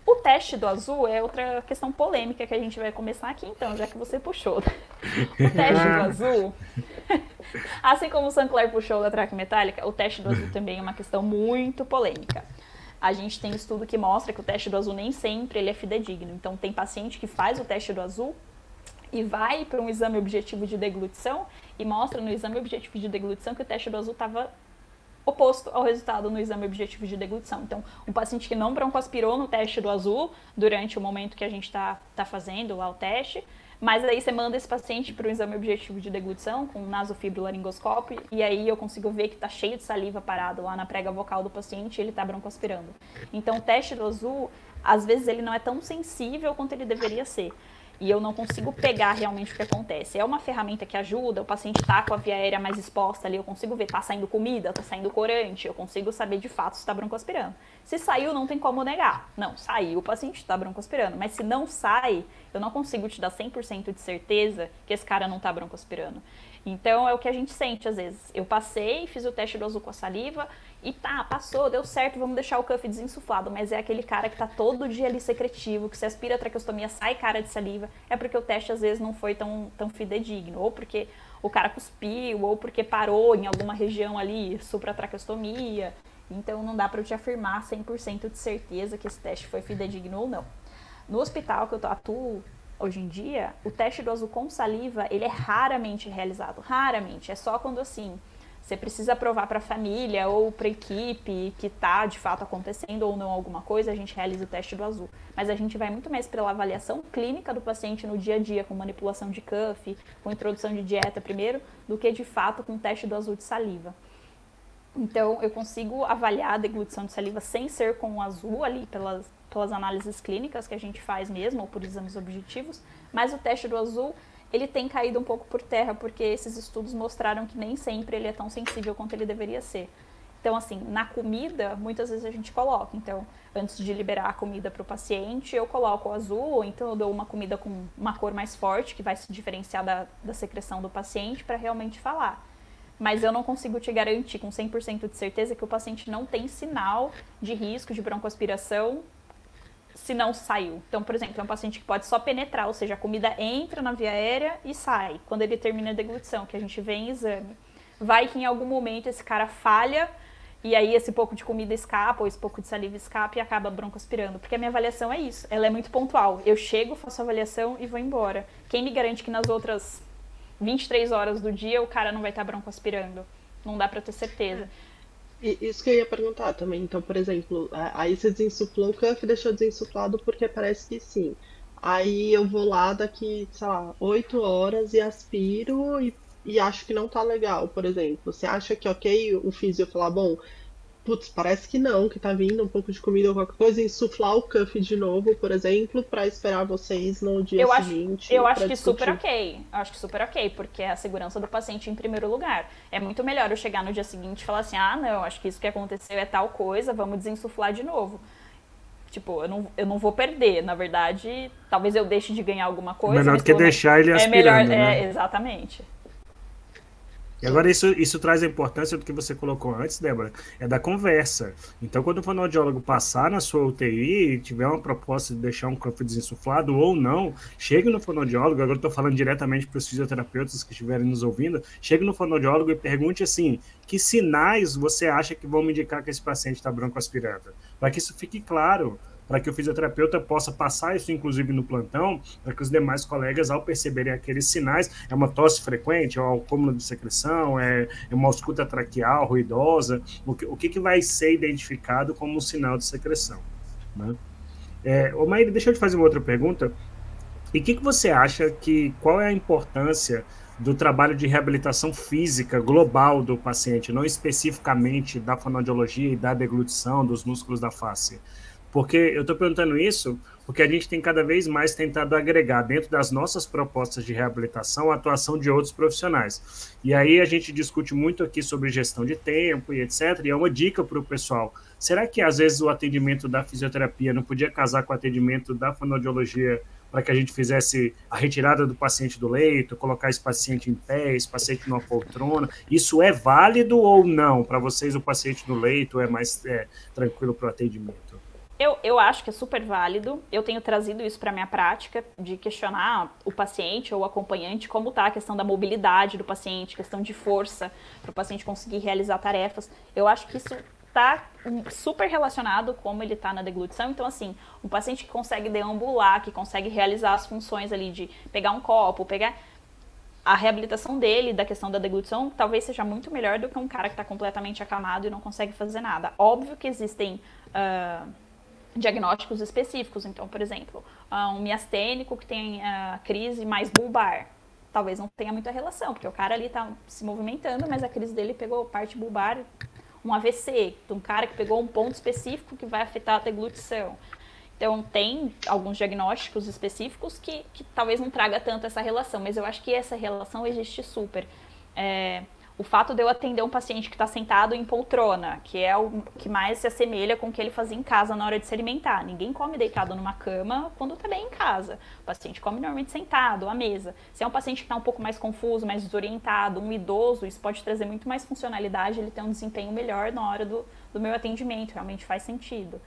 O teste do azul é outra questão polêmica que a gente vai começar aqui, então, já que você puxou. O teste do azul, assim como o Sancler puxou da traque metálica, o teste do azul também é uma questão muito polêmica. A gente tem estudo que mostra que o teste do azul nem sempre ele é fidedigno. Então, tem paciente que faz o teste do azul e vai para um exame objetivo de deglutição e mostra no exame objetivo de deglutição que o teste do azul estava oposto ao resultado no exame objetivo de deglutição. Então, um paciente que não broncoaspirou no teste do azul durante o momento que a gente está fazendo lá o teste, mas aí você manda esse paciente para o exame objetivo de deglutição com nasofibrolaringoscópio e aí eu consigo ver que está cheio de saliva parado lá na prega vocal do paciente e ele está broncoaspirando. Então, o teste do azul, às vezes ele não é tão sensível quanto ele deveria ser. E eu não consigo pegar realmente o que acontece. É uma ferramenta que ajuda, o paciente está com a via aérea mais exposta ali, eu consigo ver, está saindo comida, está saindo corante, eu consigo saber de fato se está broncoaspirando. Se saiu, não tem como negar. Não, saiu, o paciente está broncoaspirando. Mas se não sai, eu não consigo te dar 100% de certeza que esse cara não está broncoaspirando. Então, é o que a gente sente às vezes. Eu passei, fiz o teste do azul com a saliva e passou, deu certo, vamos deixar o cuff desinsuflado. Mas é aquele cara que tá todo dia ali secretivo, que se aspira a traqueostomia, sai cara de saliva. É porque o teste às vezes não foi tão fidedigno. Ou porque o cara cuspiu, ou porque parou em alguma região ali, supratraqueostomia. Então, não dá para eu te afirmar 100% de certeza que esse teste foi fidedigno ou não. No hospital que eu atuo hoje em dia, o teste do azul com saliva, ele é raramente realizado, raramente. É só quando, assim, você precisa provar para a família ou para a equipe que está, de fato, acontecendo ou não alguma coisa, a gente realiza o teste do azul. Mas a gente vai muito mais pela avaliação clínica do paciente no dia a dia, com manipulação de cuff, com introdução de dieta primeiro, do que, de fato, com o teste do azul de saliva. Então, eu consigo avaliar a deglutição de saliva sem ser com o azul ali, pelas análises clínicas que a gente faz mesmo, ou por exames objetivos, mas o teste do azul, ele tem caído um pouco por terra, porque esses estudos mostraram que nem sempre ele é tão sensível quanto ele deveria ser. Então, assim, na comida, muitas vezes a gente coloca. Então, antes de liberar a comida para o paciente, eu coloco o azul, ou então eu dou uma comida com uma cor mais forte, que vai se diferenciar da secreção do paciente, para realmente falar. Mas eu não consigo te garantir com 100% de certeza que o paciente não tem sinal de risco de broncoaspiração se não saiu. Então, por exemplo, é um paciente que pode só penetrar, ou seja, a comida entra na via aérea e sai, quando ele termina a deglutição, que a gente vê em exame. Vai que em algum momento esse cara falha, e aí esse pouco de comida escapa, ou esse pouco de saliva escapa e acaba broncoaspirando. Porque a minha avaliação é isso, ela é muito pontual. Eu chego, faço a avaliação e vou embora. Quem me garante que nas outras 23 horas do dia o cara não vai estar broncoaspirando? Não dá pra ter certeza. Isso que eu ia perguntar também. Então, por exemplo, aí você desinsuflou o cuff e deixou desinsuflado porque parece que sim. Aí eu vou lá daqui, sei lá, 8 horas e aspiro e acho que não tá legal, por exemplo. Você acha que ok o físio falar, bom, putz, parece que não, que tá vindo um pouco de comida ou qualquer coisa, e insuflar o cuff de novo, por exemplo, pra esperar vocês no dia seguinte. Eu acho que super ok. Eu acho que super ok, porque é a segurança do paciente em primeiro lugar. É muito melhor eu chegar no dia seguinte e falar assim, não, acho que isso que aconteceu é tal coisa, vamos desinsuflar de novo. Tipo, eu não vou perder, na verdade, talvez eu deixe de ganhar alguma coisa. Melhor do que deixar ele aspirando, né? Exatamente. E agora isso traz a importância do que você colocou antes, Débora, é da conversa. Então, quando o fonoaudiólogo passar na sua UTI e tiver uma proposta de deixar um cuff desinsuflado ou não, chegue no fonoaudiólogo, agora eu estou falando diretamente para os fisioterapeutas que estiverem nos ouvindo, chegue no fonoaudiólogo e pergunte assim, que sinais você acha que vão me indicar que esse paciente está broncoaspirando? Para que isso fique claro, para que o fisioterapeuta possa passar isso, inclusive, no plantão, para que os demais colegas, ao perceberem aqueles sinais, é uma tosse frequente, é um acúmulo de secreção, é uma ausculta traqueal ruidosa, o que vai ser identificado como um sinal de secreção, né? Ô Maíra, deixa eu te fazer uma outra pergunta. E o que você acha qual é a importância do trabalho de reabilitação física global do paciente, não especificamente da fonoaudiologia e da deglutição dos músculos da face? Porque eu estou perguntando isso porque a gente tem cada vez mais tentado agregar dentro das nossas propostas de reabilitação a atuação de outros profissionais. E aí a gente discute muito aqui sobre gestão de tempo e etc. E é uma dica para o pessoal. Será que às vezes o atendimento da fisioterapia não podia casar com o atendimento da fonoaudiologia para que a gente fizesse a retirada do paciente do leito, colocar esse paciente em pé, esse paciente numa poltrona? Isso é válido ou não? Para vocês, o paciente no leito é mais tranquilo para o atendimento? Eu acho que é super válido. Eu tenho trazido isso para a minha prática, de questionar o paciente ou o acompanhante como está a questão da mobilidade do paciente, questão de força, para o paciente conseguir realizar tarefas. Eu acho que isso está super relacionado como ele está na deglutição. Então, assim, um paciente que consegue deambular, que consegue realizar as funções ali de pegar um copo, a reabilitação dele, da questão da deglutição, talvez seja muito melhor do que um cara que está completamente acamado e não consegue fazer nada. Óbvio que existem diagnósticos específicos. Então, por exemplo, um miastênico que tem crise mais bulbar, talvez não tenha muita relação, porque o cara ali está se movimentando, mas a crise dele pegou parte bulbar, um AVC, um cara que pegou um ponto específico que vai afetar a deglutição. Então, tem alguns diagnósticos específicos que talvez não traga tanto essa relação, mas eu acho que essa relação existe super. O fato de eu atender um paciente que está sentado em poltrona, que é o que mais se assemelha com o que ele fazia em casa na hora de se alimentar. Ninguém come deitado numa cama quando está bem em casa. O paciente come normalmente sentado, à mesa. Se é um paciente que está um pouco mais confuso, mais desorientado, um idoso, isso pode trazer muito mais funcionalidade, ele tem um desempenho melhor na hora do meu atendimento, realmente faz sentido.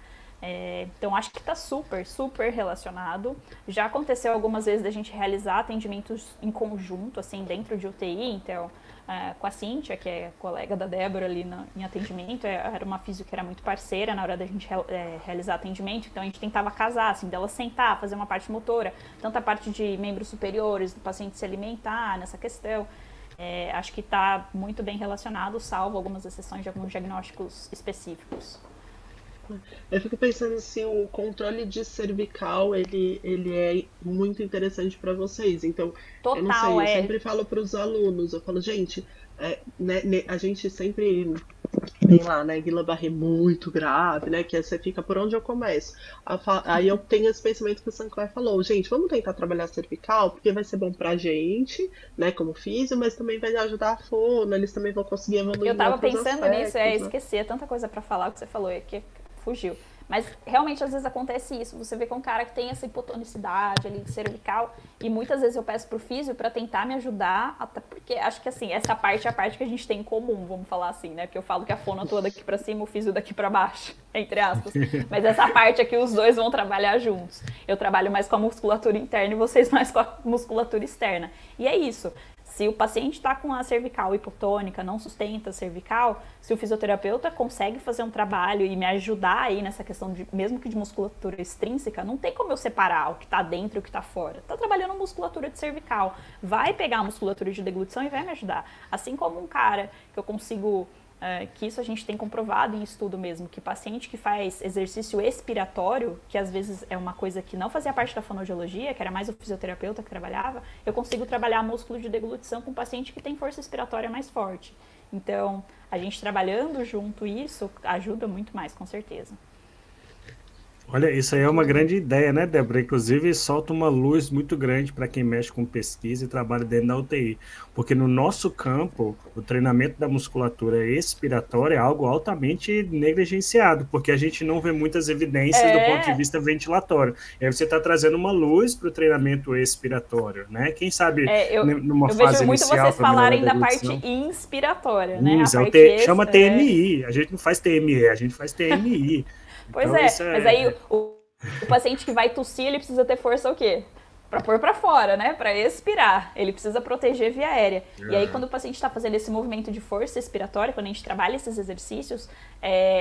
Então, acho que está super, super relacionado. Já aconteceu algumas vezes da gente realizar atendimentos em conjunto, assim, dentro de UTI, então, com a Cíntia, que é colega da Débora ali em atendimento, era uma físio que era muito parceira na hora da gente realizar atendimento, então a gente tentava casar, assim, dela sentar, fazer uma parte motora, tanto a parte de membros superiores, do paciente se alimentar, nessa questão. Acho que está muito bem relacionado, salvo algumas exceções de alguns diagnósticos específicos. Eu fico pensando se o controle de cervical ele é muito interessante para vocês. Então, total, eu não sei, eu sempre falo para os alunos, eu falo, gente, a gente sempre tem lá, né, Guillain-Barré muito grave, né, que você fica por onde eu começo. Aí eu tenho esse pensamento que o Sancler falou, gente, vamos tentar trabalhar cervical, porque vai ser bom pra gente, né, como físio, mas também vai ajudar a fono, eles também vão conseguir evoluir. Eu tava pensando aspectos, nisso, esqueci, tanta coisa para falar que você falou, que fugiu. Mas realmente às vezes acontece isso, você vê com um cara que tem essa hipotonicidade ali cervical e muitas vezes eu peço pro físio para tentar me ajudar, até porque acho que assim, essa parte é a parte que a gente tem em comum, vamos falar assim, né? Porque eu falo que a fono atua daqui para cima, o físio daqui para baixo, entre aspas. Mas essa parte aqui os dois vão trabalhar juntos. Eu trabalho mais com a musculatura interna e vocês mais com a musculatura externa. E é isso. Se o paciente está com a cervical hipotônica, não sustenta a cervical, se o fisioterapeuta consegue fazer um trabalho e me ajudar aí nessa questão, mesmo que de musculatura extrínseca, não tem como eu separar o que está dentro e o que está fora. Está trabalhando musculatura de cervical, vai pegar a musculatura de deglutição e vai me ajudar. Assim como um cara que eu consigo... que isso a gente tem comprovado em estudo mesmo, que paciente que faz exercício expiratório, que às vezes é uma coisa que não fazia parte da fonoaudiologia, que era mais o fisioterapeuta que trabalhava, eu consigo trabalhar músculo de deglutição com paciente que tem força expiratória mais forte. Então, a gente trabalhando junto isso ajuda muito mais, com certeza. Olha, isso aí é uma grande ideia, né, Débora? Inclusive, solta uma luz muito grande para quem mexe com pesquisa e trabalha dentro da UTI. Porque no nosso campo, o treinamento da musculatura expiratória é algo altamente negligenciado, porque a gente não vê muitas evidências do ponto de vista ventilatório. E aí você está trazendo uma luz para o treinamento expiratório, né? Quem sabe numa fase inicial... Eu vejo muito vocês falarem da parte inspiratória, né? Chama TMI. A gente não faz TME, a gente faz TMI. Pois então, mas aí o paciente que vai tossir, ele precisa ter força o quê? para pôr para fora, né? Para expirar. Ele precisa proteger via aérea. E aí, quando o paciente está fazendo esse movimento de força expiratória, quando a gente trabalha esses exercícios,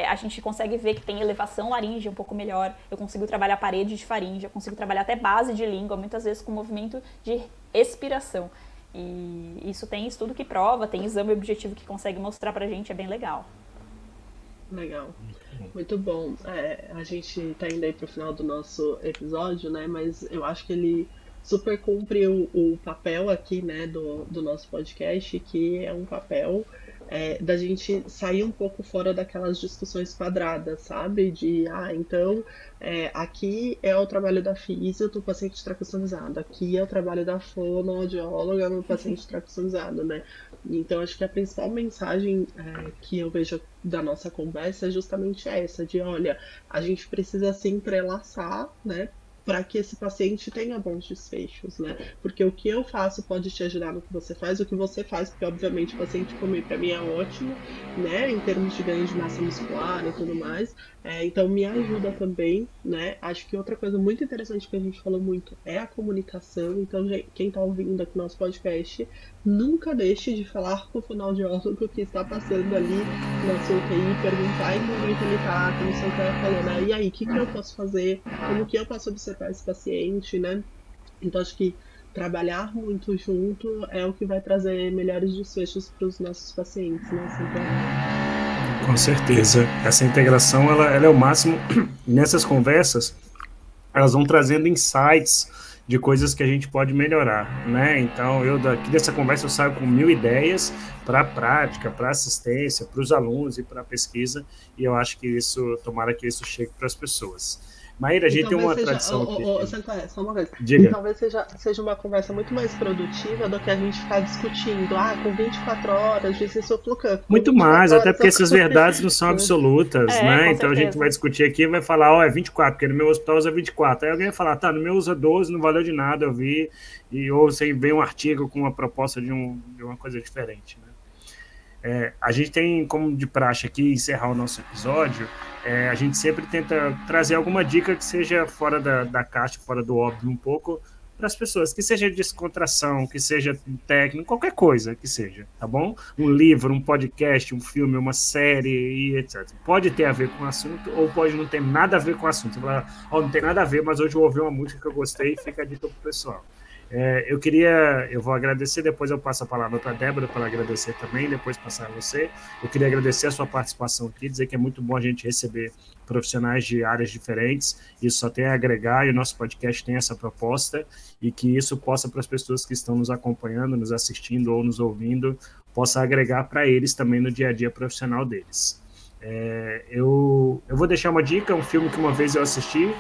a gente consegue ver que tem elevação laríngea um pouco melhor. Eu consigo trabalhar parede de faringe, eu consigo trabalhar até base de língua, muitas vezes com movimento de expiração. E isso tem estudo que prova, tem exame objetivo que consegue mostrar pra gente, é bem legal. Legal, muito bom. A gente tá indo aí pro final do nosso episódio, né? Mas eu acho que ele super cumpre o papel aqui, né, do nosso podcast, que é um papel da gente sair um pouco fora daquelas discussões quadradas, sabe? Então, aqui é o trabalho da físio do paciente tracostomizado, aqui é o trabalho da fonoaudióloga no paciente tracostomizado, né? Então, acho que a principal mensagem que eu vejo da nossa conversa é justamente essa, de olha, a gente precisa se entrelaçar, né? Para que esse paciente tenha bons desfechos, né? Porque o que eu faço pode te ajudar no que você faz, o que você faz, porque obviamente o paciente comer para mim é ótimo, né? Em termos de ganho de massa muscular e tudo mais. Então me ajuda também, né? Acho que outra coisa muito interessante que a gente falou muito é a comunicação. Então, quem está ouvindo aqui no nosso podcast, nunca deixe de falar com o fonoaudiólogo que está passando ali na sua UTI, perguntar em que momento ele está, como o Sankara falou, né? E aí, o que eu posso fazer? Como que eu posso observar esse paciente, né? Então, acho que trabalhar muito junto é o que vai trazer melhores desfechos para os nossos pacientes, né, Sankara? Com certeza. Essa integração ela é o máximo. Nessas conversas, elas vão trazendo insights de coisas que a gente pode melhorar, né? Então, eu daqui dessa conversa eu saio com 1000 ideias para a prática, para assistência, para os alunos e para a pesquisa, e eu acho que isso, tomara que isso chegue para as pessoas. Maíra, a gente tem uma tradição aqui. Sankara, só uma coisa. Diga. Talvez seja uma conversa muito mais produtiva do que a gente ficar discutindo. Com 24 horas, disse isso flocando. Muito mais, até porque essas verdades não são absolutas, né? Então a gente vai discutir aqui e vai falar, é 24, porque no meu hospital usa 24. Aí alguém vai falar, no meu usa 12, não valeu de nada, eu vi. Ou você vê um artigo com uma proposta de uma coisa diferente, né? A gente tem como de praxe aqui encerrar o nosso episódio, a gente sempre tenta trazer alguma dica que seja fora da caixa, fora do óbvio um pouco, para as pessoas, que seja descontração, que seja técnico, qualquer coisa que seja, tá bom? Um livro, um podcast, um filme, uma série e etc. Pode ter a ver com o assunto ou pode não ter nada a ver com o assunto. Você fala, não tem nada a ver, mas hoje eu ouvi uma música que eu gostei e fica a dica pro pessoal. Eu vou agradecer, depois eu passo a palavra para a Débora para agradecer também, depois passar a você. Eu queria agradecer a sua participação aqui, dizer que é muito bom a gente receber profissionais de áreas diferentes, isso só tem a agregar e o nosso podcast tem essa proposta e que isso possa para as pessoas que estão nos acompanhando, nos assistindo ou nos ouvindo, possa agregar para eles também no dia a dia profissional deles. Eu vou deixar uma dica, um filme que uma vez eu assisti,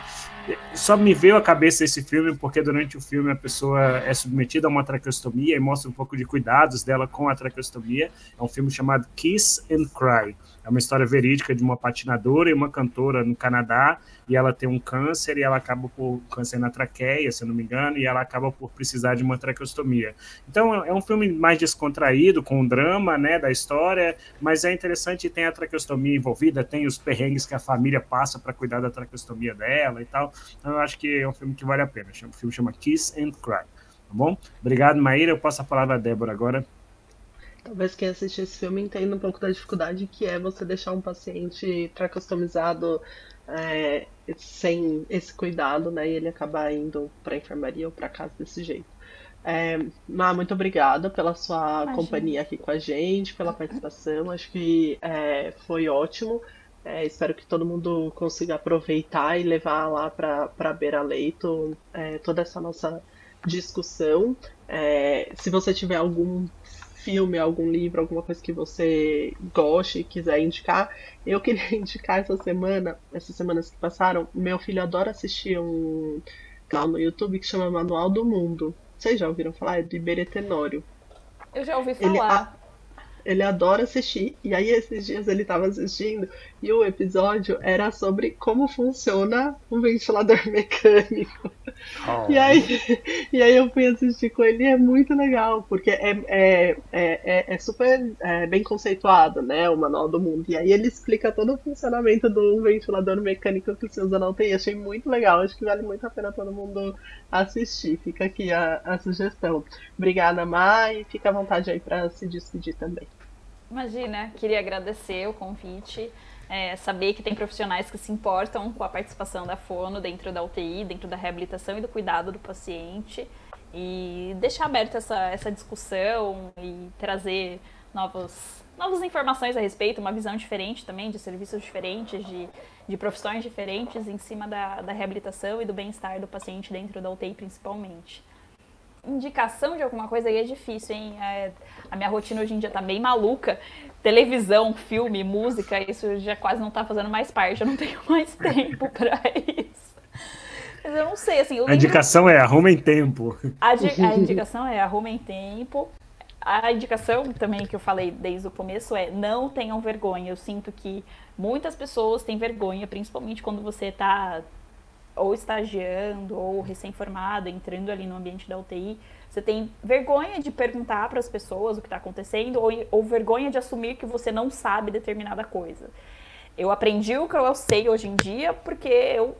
só me veio à cabeça esse filme porque durante o filme a pessoa é submetida a uma traqueostomia e mostra um pouco de cuidados dela com a traqueostomia. É um filme chamado Kiss and Cry. É uma história verídica de uma patinadora e uma cantora no Canadá, e ela tem um câncer e ela acaba por câncer na traqueia, se eu não me engano, e ela acaba por precisar de uma traqueostomia. Então é um filme mais descontraído, com o drama, né, da história, mas é interessante, tem a traqueostomia envolvida, tem os perrengues que a família passa para cuidar da traqueostomia dela e tal. Então eu acho que é um filme que vale a pena. O filme chama Kiss and Cry. Tá bom? Obrigado, Maíra. Eu passo a palavra à Débora agora. Talvez quem assiste esse filme entenda um pouco da dificuldade que é você deixar um paciente tracostomizado sem esse cuidado, né? E ele acabar indo para a enfermaria ou para casa desse jeito. Muito obrigada pela sua companhia aqui com a gente, pela participação. Acho que foi ótimo. Espero que todo mundo consiga aproveitar e levar lá para beira-leito toda essa nossa discussão. Se você tiver algum filme, algum livro, alguma coisa que você goste e quiser indicar, eu queria indicar essas semanas que passaram, meu filho adora assistir um canal no YouTube que chama Manual do Mundo. Vocês já ouviram falar? É do Iberê Tenório. Eu já ouvi falar. ele adora assistir, e aí esses dias ele estava assistindo, e o episódio era sobre como funciona um ventilador mecânico. E aí, e aí eu fui assistir com ele e é muito legal, porque é super bem conceituado, né, o Manual do Mundo. E aí ele explica todo o funcionamento do ventilador mecânico que se usa na UTI. Achei muito legal, acho que vale muito a pena todo mundo assistir. Fica aqui a sugestão. Obrigada, Mai, e fica à vontade aí para se despedir também. Imagina, queria agradecer o convite, saber que tem profissionais que se importam com a participação da fono dentro da UTI, dentro da reabilitação e do cuidado do paciente, e deixar aberta essa discussão e trazer novas informações a respeito, uma visão diferente também, de serviços diferentes, de profissões diferentes em cima da reabilitação e do bem-estar do paciente dentro da UTI principalmente. Indicação de alguma coisa aí é difícil, hein? A minha rotina hoje em dia tá bem maluca. Televisão, filme, música, isso já quase não tá fazendo mais parte. Eu não tenho mais tempo pra isso. Mas eu não sei, assim... A indicação é arrumem tempo. A indicação é arrumem tempo. A indicação também que eu falei desde o começo é não tenham vergonha. Eu sinto que muitas pessoas têm vergonha, principalmente quando você tá... ou estagiando, ou recém-formado, entrando ali no ambiente da UTI, você tem vergonha de perguntar para as pessoas o que está acontecendo, ou vergonha de assumir que você não sabe determinada coisa. Eu aprendi o que eu sei hoje em dia porque eu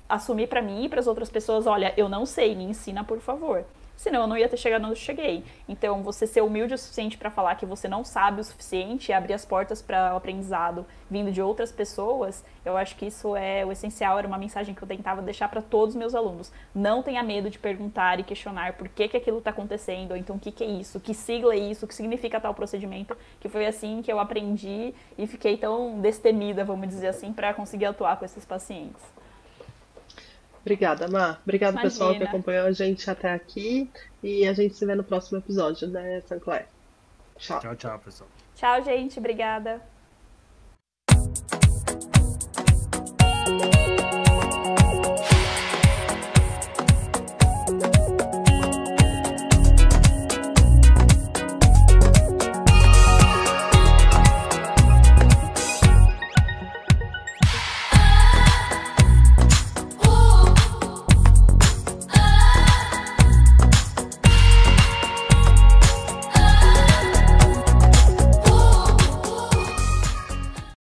assumi para mim e para as outras pessoas, olha, eu não sei, me ensina, por favor. Senão eu não ia ter chegado onde eu cheguei. Então, você ser humilde o suficiente para falar que você não sabe o suficiente e abrir as portas para o aprendizado vindo de outras pessoas, eu acho que isso é o essencial, era uma mensagem que eu tentava deixar para todos os meus alunos. Não tenha medo de perguntar e questionar por que aquilo está acontecendo, ou então o que é isso, que sigla é isso, o que significa tal procedimento, que foi assim que eu aprendi e fiquei tão destemida, vamos dizer assim, para conseguir atuar com esses pacientes. Obrigada, Má. Obrigado, Imagina. Pessoal, que acompanhou a gente até aqui. E a gente se vê no próximo episódio, né, Sancler? Tchau. Tchau, tchau, pessoal. Tchau, gente. Obrigada.